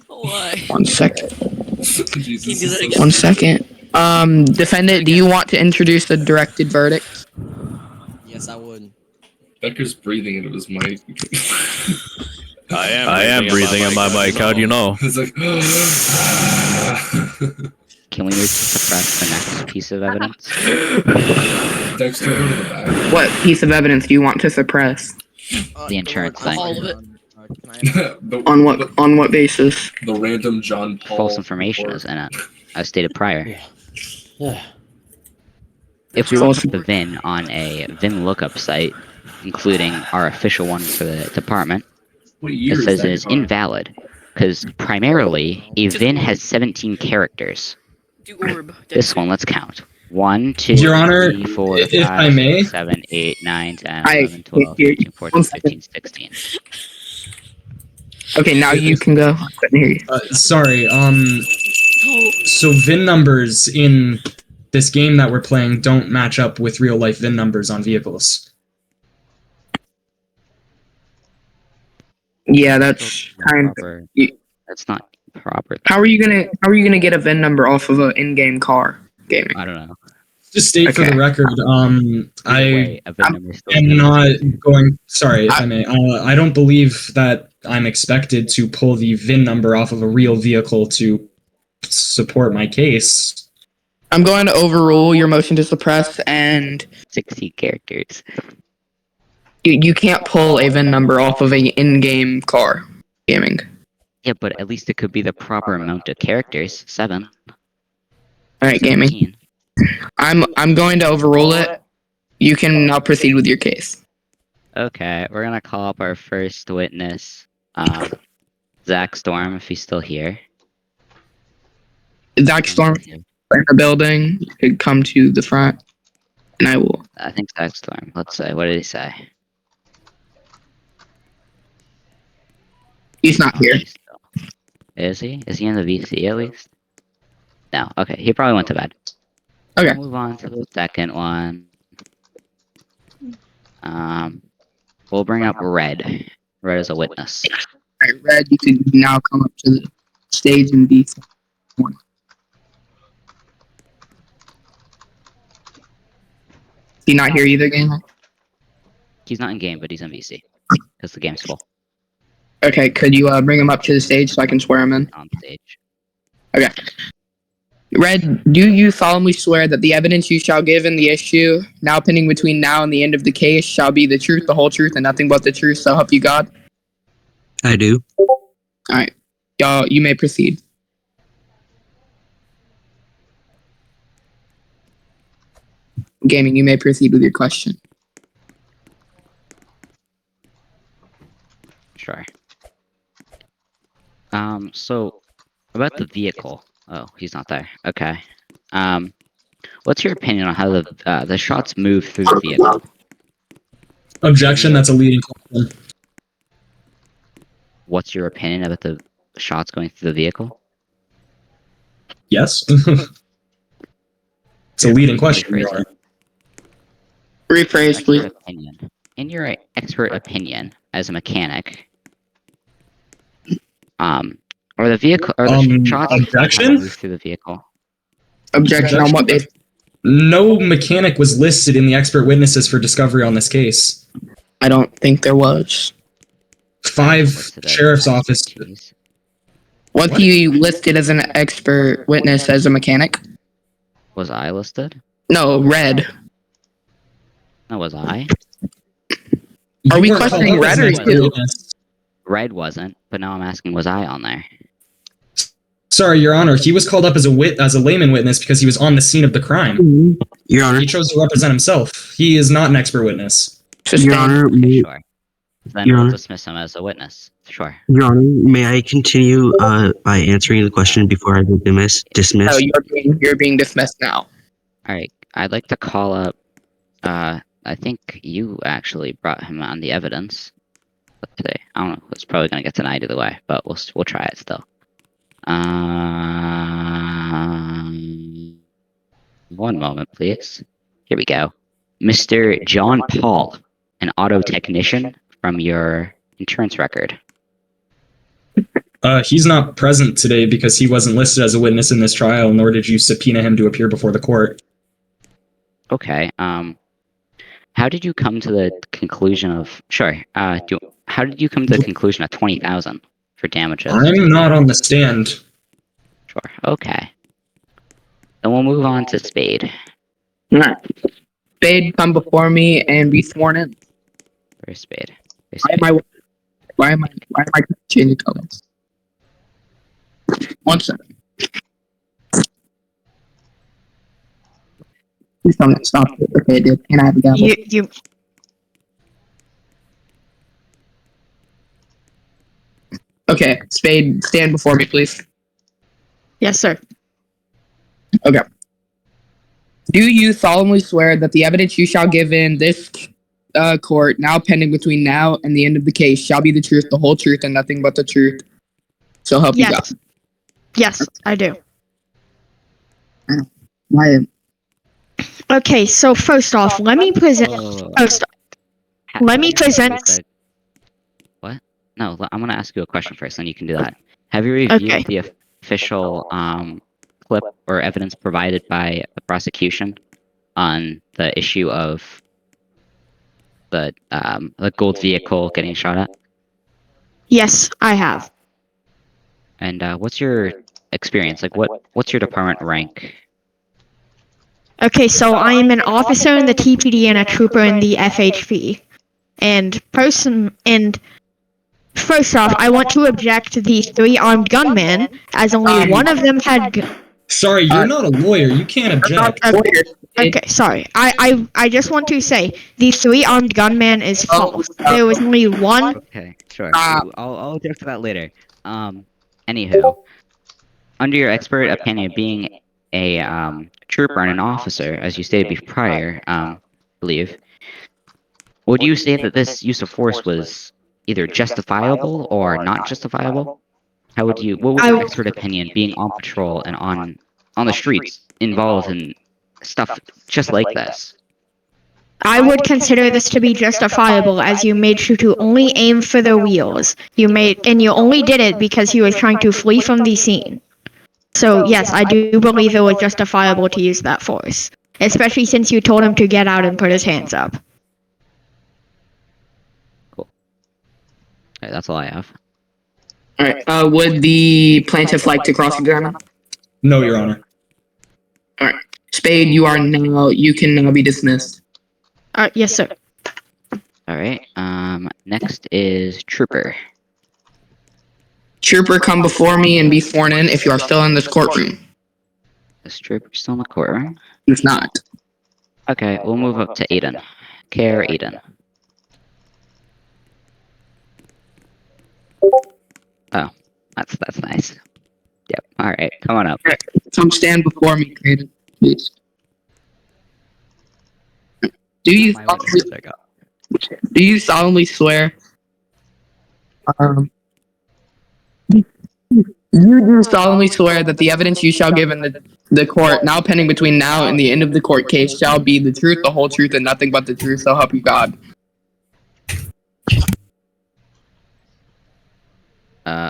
Why?
1 second.
Jesus.
1 second. Defendant, do you want to introduce the directed verdict?
Yes, I would.
Becker's breathing into his mic.
I am breathing in my mic. How do you know?
It's like.
Can we move to suppress the next piece of evidence?
Dexter, go to the back.
What piece of evidence do you want to suppress?
The insurance thing.
All of it.
On what basis?
The random John Paul.
False information is in it, as stated prior. If we look at the VIN on a VIN lookup site, including our official one for the department, it says it is invalid, because primarily a VIN has 17 characters. This one, let's count. 1, 2,
Your Honor,
3, 4,
if
5,
I may,
6, 7, 8, 9, 10, 11, 12, 13, 14, 15, 16.
Okay, now you can go. I couldn't hear you.
Sorry, so VIN numbers in this game that we're playing don't match up with real life VIN numbers on vehicles.
Yeah, that's kind of...
That's not proper.
How are you gonna get a VIN number off of an in-game car gaming?
I don't know.
Just state for
Okay.
the record,
Way, a VIN number is still
am
good.
not going. Sorry, if I may. I don't believe that I'm expected to pull the VIN number off of a real vehicle to support my case.
I'm going to overrule your motion to suppress, and
60 characters.
you can't pull a VIN number off of a in-game car gaming.
Yeah, but at least it could be the proper amount of characters. 7.
All right, gaming.
17.
I'm going to overrule it. You can now proceed with your case.
Okay, we're gonna call up our first witness, Zach Storm, if he's still here.
Zach Storm in the building. You could come to the front, and I will.
I think Zach Storm. Let's say, what did he say?
He's not here.
Is he? Is he in the VC at least? No. Okay, he probably went to bed.
Okay.
We'll move on to the second one. We'll bring up Red. Red as a witness.
All right, Red, you can now come up to the stage and be sworn. Is he not here either, gamer?
He's not in game, but he's in VC because the game's full.
Okay, could you bring him up to the stage so I can swear him in?
On stage.
Okay. Red, do you solemnly swear that the evidence you shall give in the issue, now pending between now and the end of the case, shall be the truth, the whole truth, and nothing but the truth, so help you God?
I do.
Alright. Y'all, you may proceed. Gaming, you may proceed with your question.
Sure. So about the vehicle. Oh, he's not there. Okay. What's your opinion on how the shots move through the vehicle?
Objection. That's a leading question.
What's your opinion about the shots going through the vehicle?
Yes. It's a leading question. Your Honor.
Rephrase, please.
In your expert opinion, as a mechanic, or the vehicle, or the shots
objection?
move through the vehicle?
Objection on what basis?
No mechanic was listed in the expert witnesses for discovery on this case.
I don't think there was.
5 sheriff's office.
Was he listed as an expert witness as a mechanic?
Was I listed?
No, Red.
No, was I?
Are we questioning Red or you?
Red wasn't, but now I'm asking, was I on there?
Sorry, Your Honor. He was called up as a layman witness because he was on the scene of the crime.
Your Honor.
He chose to represent himself. He is not an expert witness.
Your Honor,
Sure. Then
Your
we'll
Honor.
dismiss him as a witness. Sure.
Your Honor, may I continue by answering the question before I get dismissed?
No, you're being dismissed now.
Alright, I'd like to call up, I think you actually brought him on the evidence. But today, I don't know, it's probably gonna get denied either way, but we'll try it still. One moment, please. Here we go. Mr. John Paul, an auto technician from your insurance record.
He's not present today because he wasn't listed as a witness in this trial, nor did you subpoena him to appear before the court.
Okay, how did you come to the conclusion of... Sure, how did you come to the conclusion of 20,000 for damages?
I'm not on the stand.
Sure, okay. Then we'll move on to Spade.
Alright. Spade, come before me and be sworn in.
Where's Spade?
Why am I changing colors? 1 second. Please tell me to stop it. Okay, dude. Can I have a gavel?
You
Okay, Spade, stand before me, please.
Yes, sir.
Okay. Do you solemnly swear that the evidence you shall give in this court, now pending between now and the end of the case, shall be the truth, the whole truth, and nothing but the truth? So help you God.
Yes. Yes, I do.
Why?
Okay, so first off, let me present. Let me present.
What? No, I'm gonna ask you a question first, then you can do that. Have you reviewed
Okay.
the official clip or evidence provided by the prosecution on the issue of the gold vehicle getting shot at?
Yes, I have.
And what's your experience? Like, what's your department rank?
Okay, so I am an officer in the TPD and a trooper in the FHP. And first off, I want to object to the 3 armed gunmen, as only one of them had.
Sorry, you're not a lawyer. You can't object.
Okay, sorry. I just want to say the 3 armed gunman is false. There was only one.
Okay, sure. I'll object to that later. Anywho, under your expert opinion, being a trooper and an officer, as you stated prior, believe, would you say that this use of force was either justifiable or not justifiable? How would you? What would your expert opinion, being on patrol and on the streets, involved in stuff just like this?
I would consider this to be justifiable, as you made sure to only aim for the wheels. You only did it because he was trying to flee from the scene. So yes, I do believe it was justifiable to use that force, especially since you told him to get out and put his hands up.
Cool. Okay, that's all I have.
All right. Would the plaintiff like to cross-examine?
No, Your Honor.
All right. Spade, you can now be dismissed.
Yes, sir.
All right. Next is Trooper.
Trooper, come before me and be sworn in if you are still in this courtroom.
This Trooper still in the courtroom?
If not.
Okay, we'll move up to Aiden. Care Aiden. Oh, that's nice. Yep. All right, come on up.
All right. Come stand before me, Aiden, please. Do you solemnly swear? You do solemnly swear that the evidence you shall give in the court, now pending between now and the end of the court case, shall be the truth, the whole truth, and nothing but the truth, so help you God.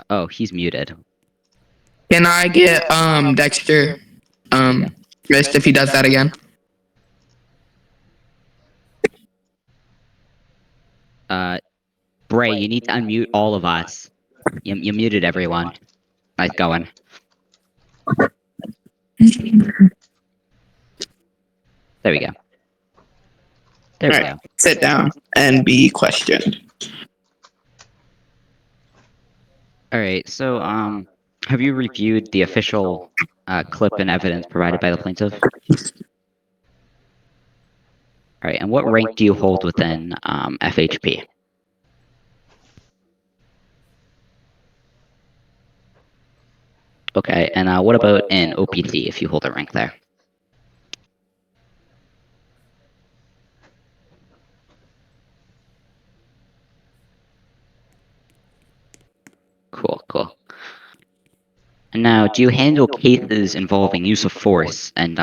Oh, he's muted.
Can I get Dexter wrist if he does that again?
Bray, you need to unmute all of us. You muted everyone. Nice going. There we go. There we go.
Sit down and be questioned.
All right. So, have you reviewed the official clip and evidence provided by the plaintiff? All right. And what rank do you hold within FHP? Okay. And what about in OPT, if you hold a rank there? Cool, cool. And now, do you handle cases involving use of force and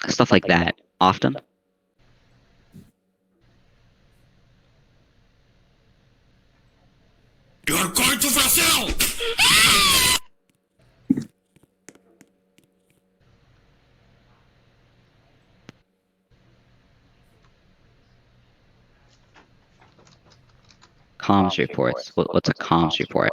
stuff like that often?
You're going to Brazil!
Comms reports. What's a comms report?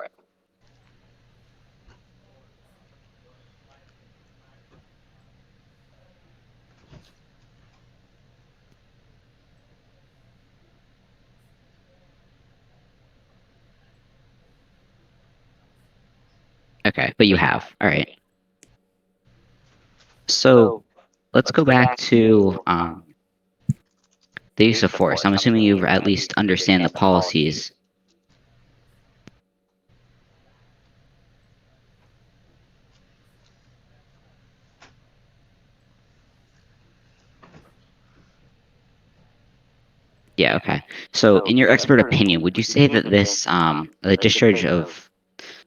Okay, but you have. All right. So let's go back to the use of force. I'm assuming you at least understand the policies. Yeah, okay. So in your expert opinion, would you say that this, the discharge of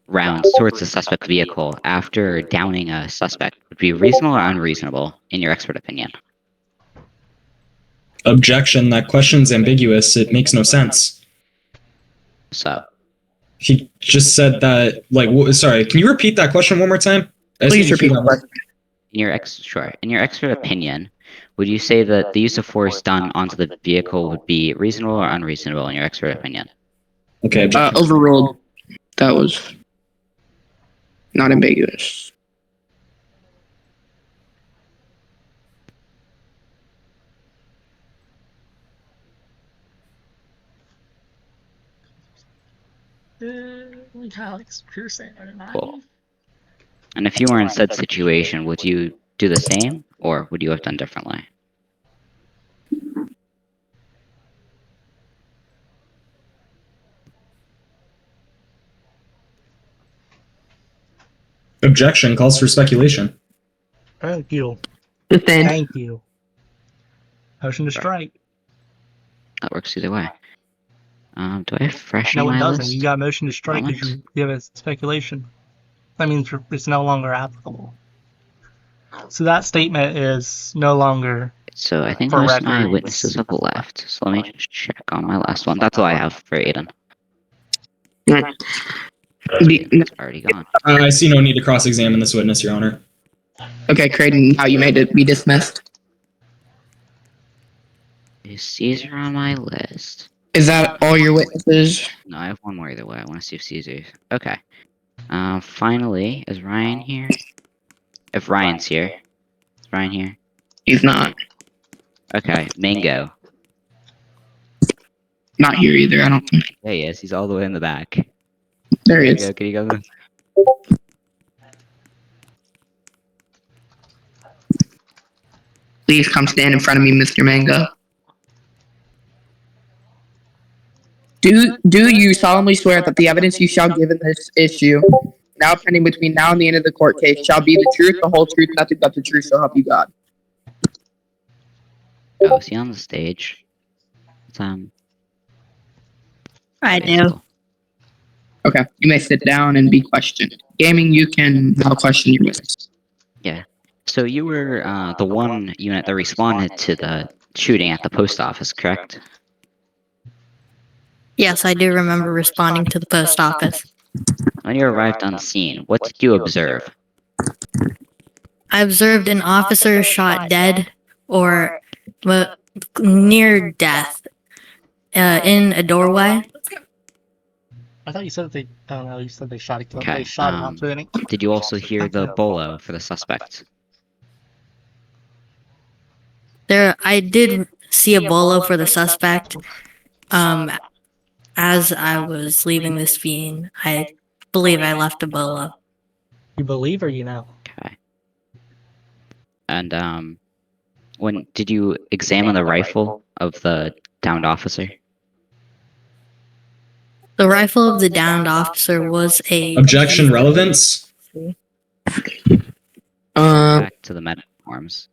rounds towards the suspect vehicle after downing a suspect would be reasonable or unreasonable in your expert opinion?
Objection. That question's ambiguous. It makes no sense.
So,
He just said that, like, sorry, can you repeat that question one more time?
Please repeat the question.
In your expert opinion, would you say that the use of force done onto the vehicle would be reasonable or unreasonable in your expert opinion?
Okay.
Overruled. That was not ambiguous.
Cool. And if you were in said situation, would you do the same, or would you have done differently?
Objection calls for speculation.
Thank you.
Sustained.
Thank you. Motion to strike.
That works either way. Do I have fresh
No,
on
it
my
doesn't.
list?
You got motion to strike because
Moments?
you give it speculation. That means it's no longer applicable. So that statement is no longer.
So I think
for
most of my
record.
witnesses have left. So let me just check on my last one. That's all I have for Aiden. It's already gone.
I see no need to cross-examine this witness, Your Honor.
Okay, Creighton, now you made it be dismissed.
Is Caesar on my list?
Is that all your witnesses?
No, I have one more either way. I want to see if Caesar's. Okay. Finally, is Ryan here? If Ryan's here. Is Ryan here?
He's not.
Okay, Mango.
Not here either, I don't think.
There he is. He's all the way in the back.
There he
Mango,
is.
can you go?
Please come stand in front of me, Mr. Mango. Do you solemnly swear that the evidence you shall give in this issue, now pending between now and the end of the court case, shall be the truth, the whole truth, nothing but the truth, so help you God?
Oh, is he on the stage?
I do.
Okay, you may sit down and be questioned. Gaming, you can now question your witness.
Yeah. So you were the one unit that responded to the shooting at the post office, correct?
Yes, I do remember responding to the post office.
When you arrived on scene, what did you observe?
I observed an officer shot dead or near death in a doorway.
I thought you said that they. I don't know. You said they shot a
Okay,
They shot him out to any.
Did you also hear the bolo for the suspect?
I did see a bolo for the suspect. As I was leaving the scene, I believe I left a bolo.
You believe or you know?
Okay. And when did you examine the rifle of the downed officer?
The rifle of the downed officer was a...
Objection relevance?
Back to the medical forms.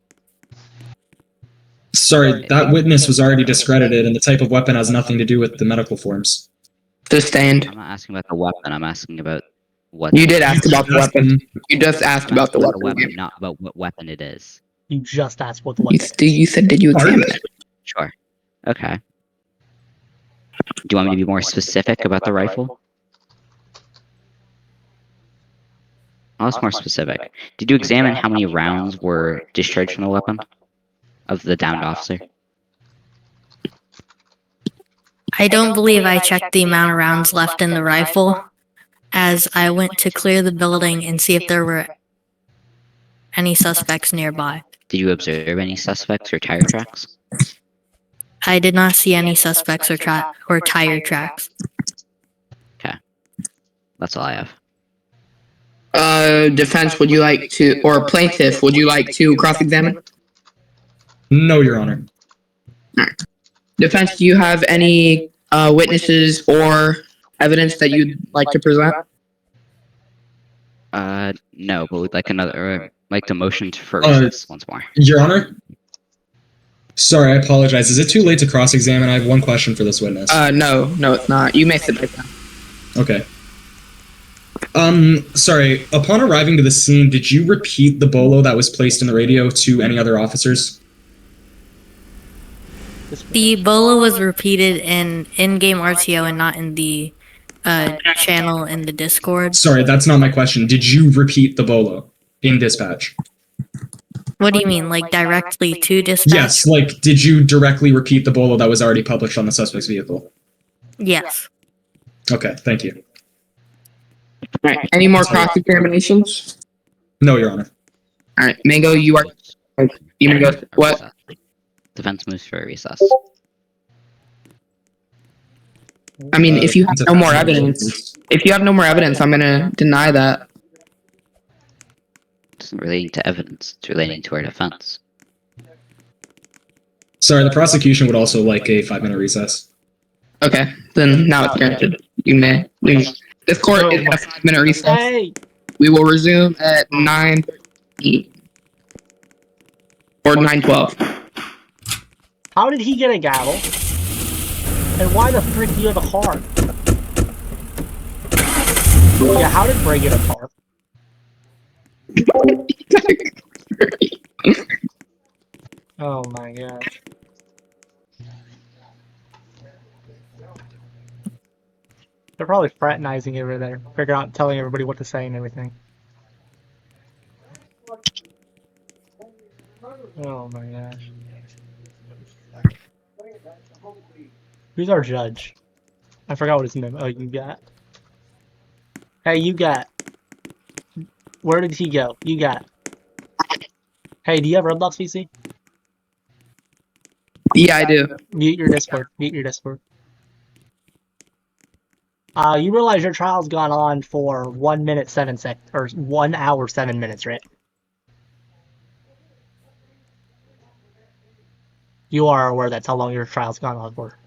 Sorry, that witness was already discredited, and the type of weapon has nothing to do with the medical forms.
Sustained.
I'm not asking about the weapon, I'm asking about what...
You did ask about the weapon. You just asked about the weapon.
Not about what weapon it is.
You just asked what the weapon is.
You said, did you examine it?
Sure. Okay. Do you want me to be more specific about the rifle? Oh, that's more specific. Did you examine how many rounds were discharged from the weapon of the downed officer?
I don't believe I checked the amount of rounds left in the rifle, as I went to clear the building and see if there were any suspects nearby.
Did you observe any suspects or tire tracks?
I did not see any suspects or tire tracks.
Okay. That's all I have.
Defense, would you like to, or plaintiff, would you like to cross-examine?
No, Your Honor.
Alright. Defense, do you have any witnesses or evidence that you'd like to present?
No, but we'd like like to motion for recess once more.
Your Honor? Sorry, I apologize. Is it too late to cross-examine? I have one question for this witness.
No, it's not. You may sit back down.
Okay. Sorry, upon arriving to the scene, did you repeat the bolo that was placed in the radio to any other officers?
The bolo was repeated in-game RTO and not in the channel in the Discord.
Sorry, that's not my question. Did you repeat the bolo in dispatch?
What do you mean, like directly to dispatch?
Yes, like, did you directly repeat the bolo that was already published on the suspect's vehicle?
Yes.
Okay, thank you.
Alright, any more cross-examinations?
No, Your Honor.
Alright, Mango, you are... You may go... What?
Defense moves for a recess.
I mean, if you have no more evidence... If you have no more evidence, I'm gonna deny that.
It's not relating to evidence. It's relating to our defense.
Sorry, the prosecution would also like a 5-minute recess.
Okay, then now it's granted. You may leave. This court is at a 5-minute recess.
Hey!
We will resume at 9:13 or 9:12.
How did he get a gavel? And why the frick do you have a car? Yeah, how did Bray get a car? Oh my gosh. They're probably fraternizing over there, figuring out, telling everybody what to say and everything. Oh my gosh. Who's our judge? I forgot what his name. Oh, you got. Hey, you got. Where did he go? You got. Hey, do you have Roblox PC?
Yeah, I do.
Mute your Discord. Mute your Discord. You realize your trial's gone on for 1 minute 7 seconds, or 1 hour 7 minutes, right? You are aware that's how long your trial's gone on for.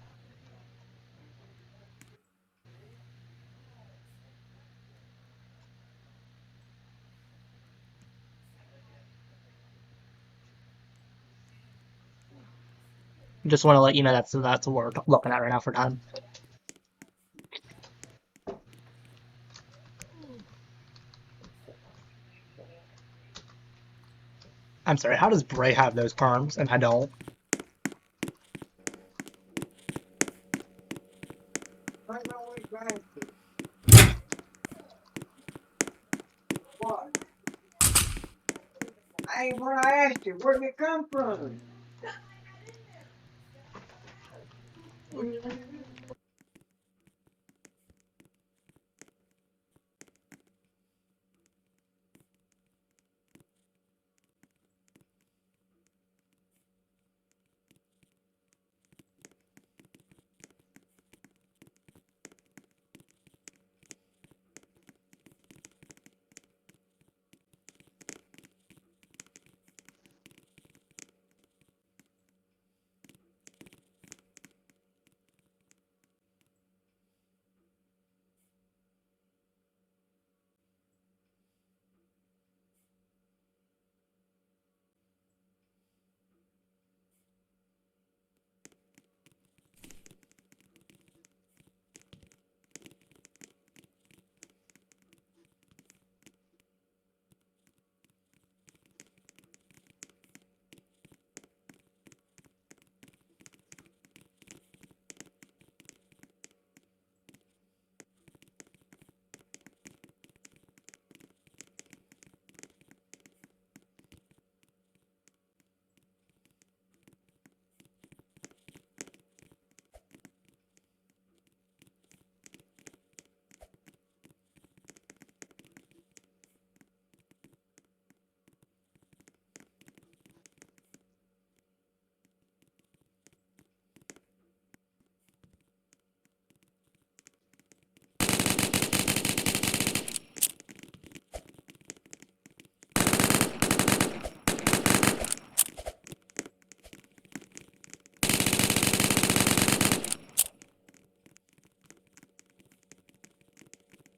Just want to let you know that's what we're looking at right now for time. I'm sorry, how does Bray have those perms and I don't?
Hey, what I asked you, where did it come from?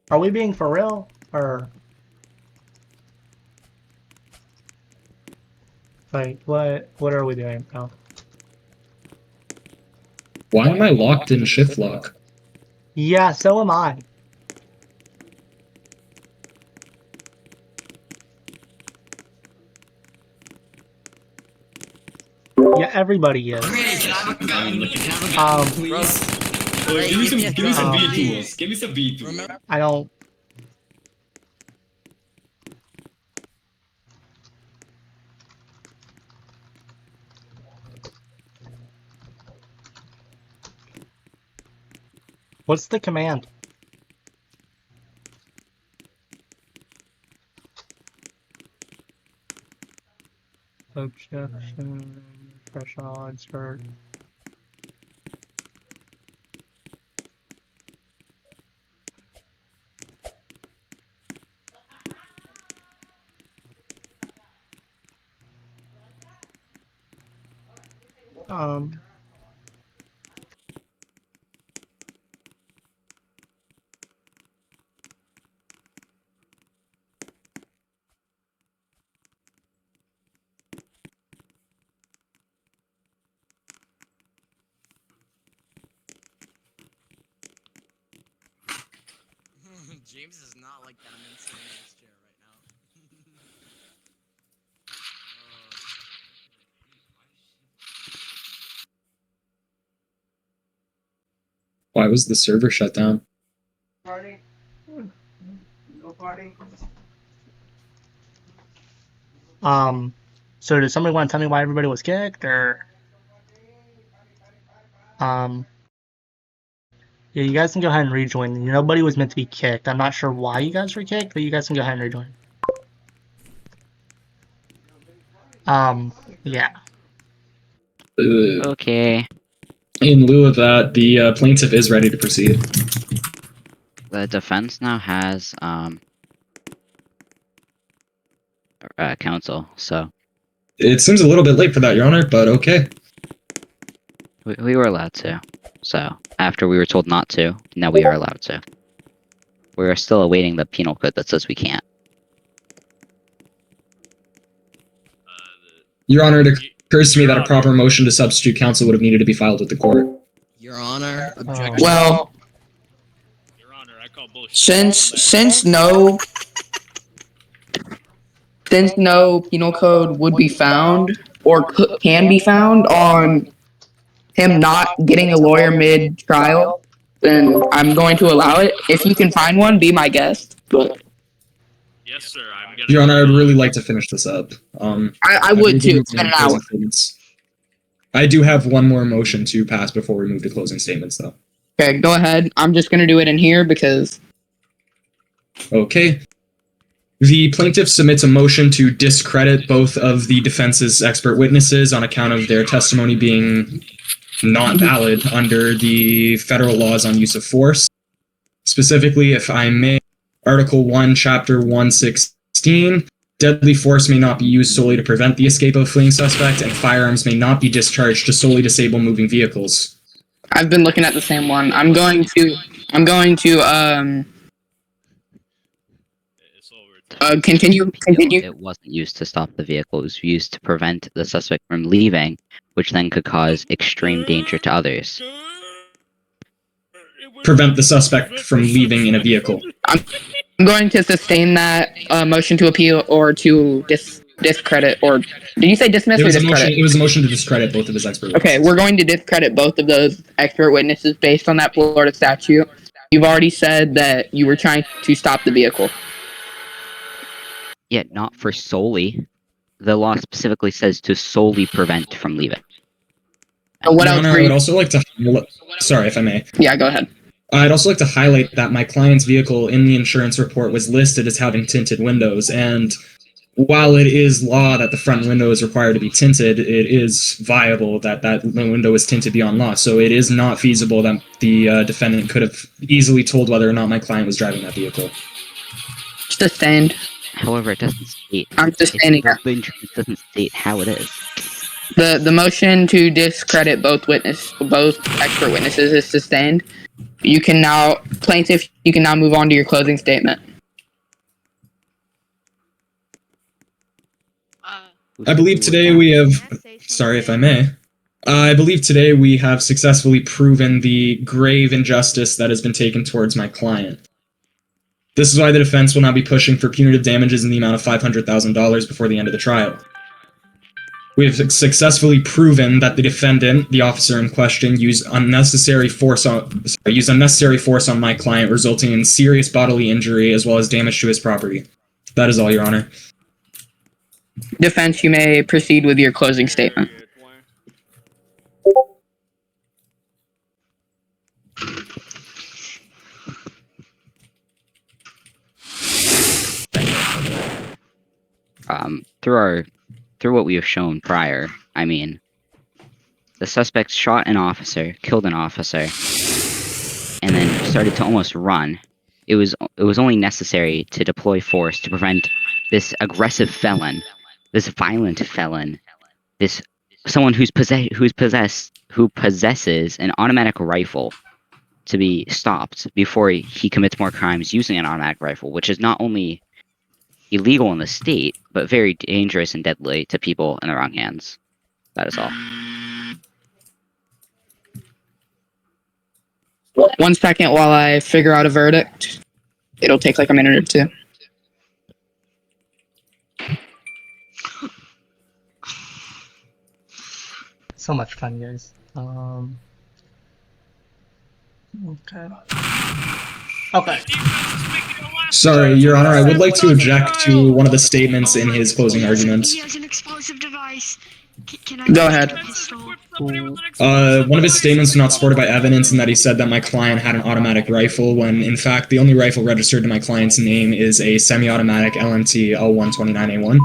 Are we being for real? Or... like, what are we doing now?
Why am I locked in shift lock?
Yeah, so am I. Yeah, everybody is.
Give me some B tools. Give me some B tools.
I don't. What's the command? Objection, fresh insert.
James is not like that. I'm insane in this chair right now.
Why was the server shut down?
Party? No party?
So does somebody want to tell me why everybody was kicked, or yeah, you guys can go ahead and rejoin. Nobody was meant to be kicked. I'm not sure why you guys were kicked, but you guys can go ahead and rejoin. Yeah.
Okay.
In lieu of that, the plaintiff is ready to proceed.
The defense now has counsel, so
It seems a little bit late for that, Your Honor, but okay.
we were allowed to. So after we were told not to, now we are allowed to. We are still awaiting the penal code that says we can't.
Your Honor, it occurs to me that a proper motion to substitute counsel would have needed to be filed with the court.
Your Honor, objection.
Well,
Your Honor, I call bullshit.
since no penal code would be found or can be found on him not getting a lawyer mid-trial, then I'm going to allow it. If you can find one, be my guest. But
Yes, sir. I'm gonna.
Your Honor, I would really like to finish this up.
I would too. It's been an hour.
I do have one more motion to pass before we move to closing statements, though.
Okay, go ahead. I'm just going to do it in here because...
Okay. The plaintiff submits a motion to discredit both of the defense's expert witnesses on account of their testimony being not valid under the federal laws on use of force. Specifically, if I may, Article 1, Chapter 116, deadly force may not be used solely to prevent the escape of a fleeing suspect, and firearms may not be discharged to solely disable moving vehicles.
I've been looking at the same one. I'm going to continue.
It wasn't used to stop the vehicle. It was used to prevent the suspect from leaving, which then could cause extreme danger to others.
Prevent the suspect from leaving in a vehicle.
I'm going to sustain that motion to appeal or to discredit, or did you say dismiss or discredit?
It was a motion to discredit both of his expert witnesses.
Okay, we're going to discredit both of those expert witnesses based on that Florida statute. You've already said that you were trying to stop the vehicle.
Yet not for solely. The law specifically says to solely prevent from leaving.
What else?
I would also like to... Sorry, if I may.
Yeah, go ahead.
I'd also like to highlight that my client's vehicle in the insurance report was listed as having tinted windows, and while it is law that the front window is required to be tinted, it is viable that that window is tinted beyond law. So it is not feasible that the defendant could have easily told whether or not my client was driving that vehicle.
Sustained.
However, it doesn't state.
I'm sustaining it.
It doesn't state how it is.
The motion to discredit both expert witnesses is sustained. You can now, plaintiff, you can now move on to your closing statement.
I believe today we have... Sorry if I may. I believe today we have successfully proven the grave injustice that has been taken towards my client. This is why the defense will now be pushing for punitive damages in the amount of $500,000 before the end of the trial. We have successfully proven that the defendant, the officer in question, used unnecessary force on my client, resulting in serious bodily injury as well as damage to his property. That is all, Your Honor.
Defense, you may proceed with your closing statement.
Through what we have shown prior, I mean, the suspect shot an officer, killed an officer, and then started to almost run. It was only necessary to deploy force to prevent this aggressive felon, this violent felon, this someone who possesses an automatic rifle to be stopped before he commits more crimes using an automatic rifle, which is not only illegal in the state, but very dangerous and deadly to people in the wrong hands. That is all.
1 second while I figure out a verdict. It'll take like a minute or two.
So much fun, guys. Okay. Okay.
Sorry, Your Honor, I would like to object to one of the statements in his closing arguments.
He has an explosive device. Can I
Go ahead.
One of his statements was not supported by evidence, in that he said that my client had an automatic rifle, when in fact the only rifle registered to my client's name is a semi-automatic LMT L129A1.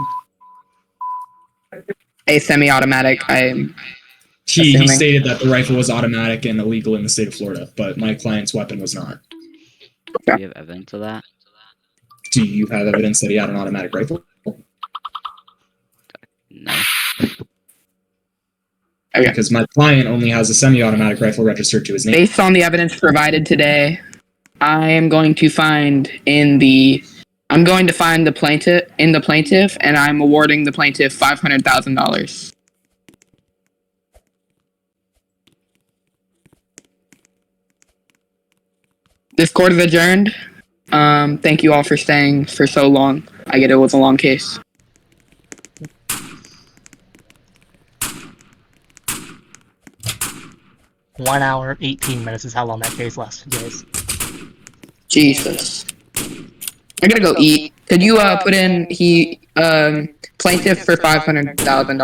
A semi-automatic,
He stated that the rifle was automatic and illegal in the state of Florida, but my client's weapon was not.
Do you have evidence of that?
Do you have evidence that he had an automatic rifle?
No.
Okay.
Because my client only has a semi-automatic rifle registered to his name.
Based on the evidence provided today, I am going to find the plaintiff, and I'm awarding the plaintiff $500,000. This court is adjourned. Thank you all for staying for so long. I get it was a long case.
One hour, 18 minutes is how long that case lasted, guys.
Jesus. I gotta go eat. Could you put in plaintiff for $500,000?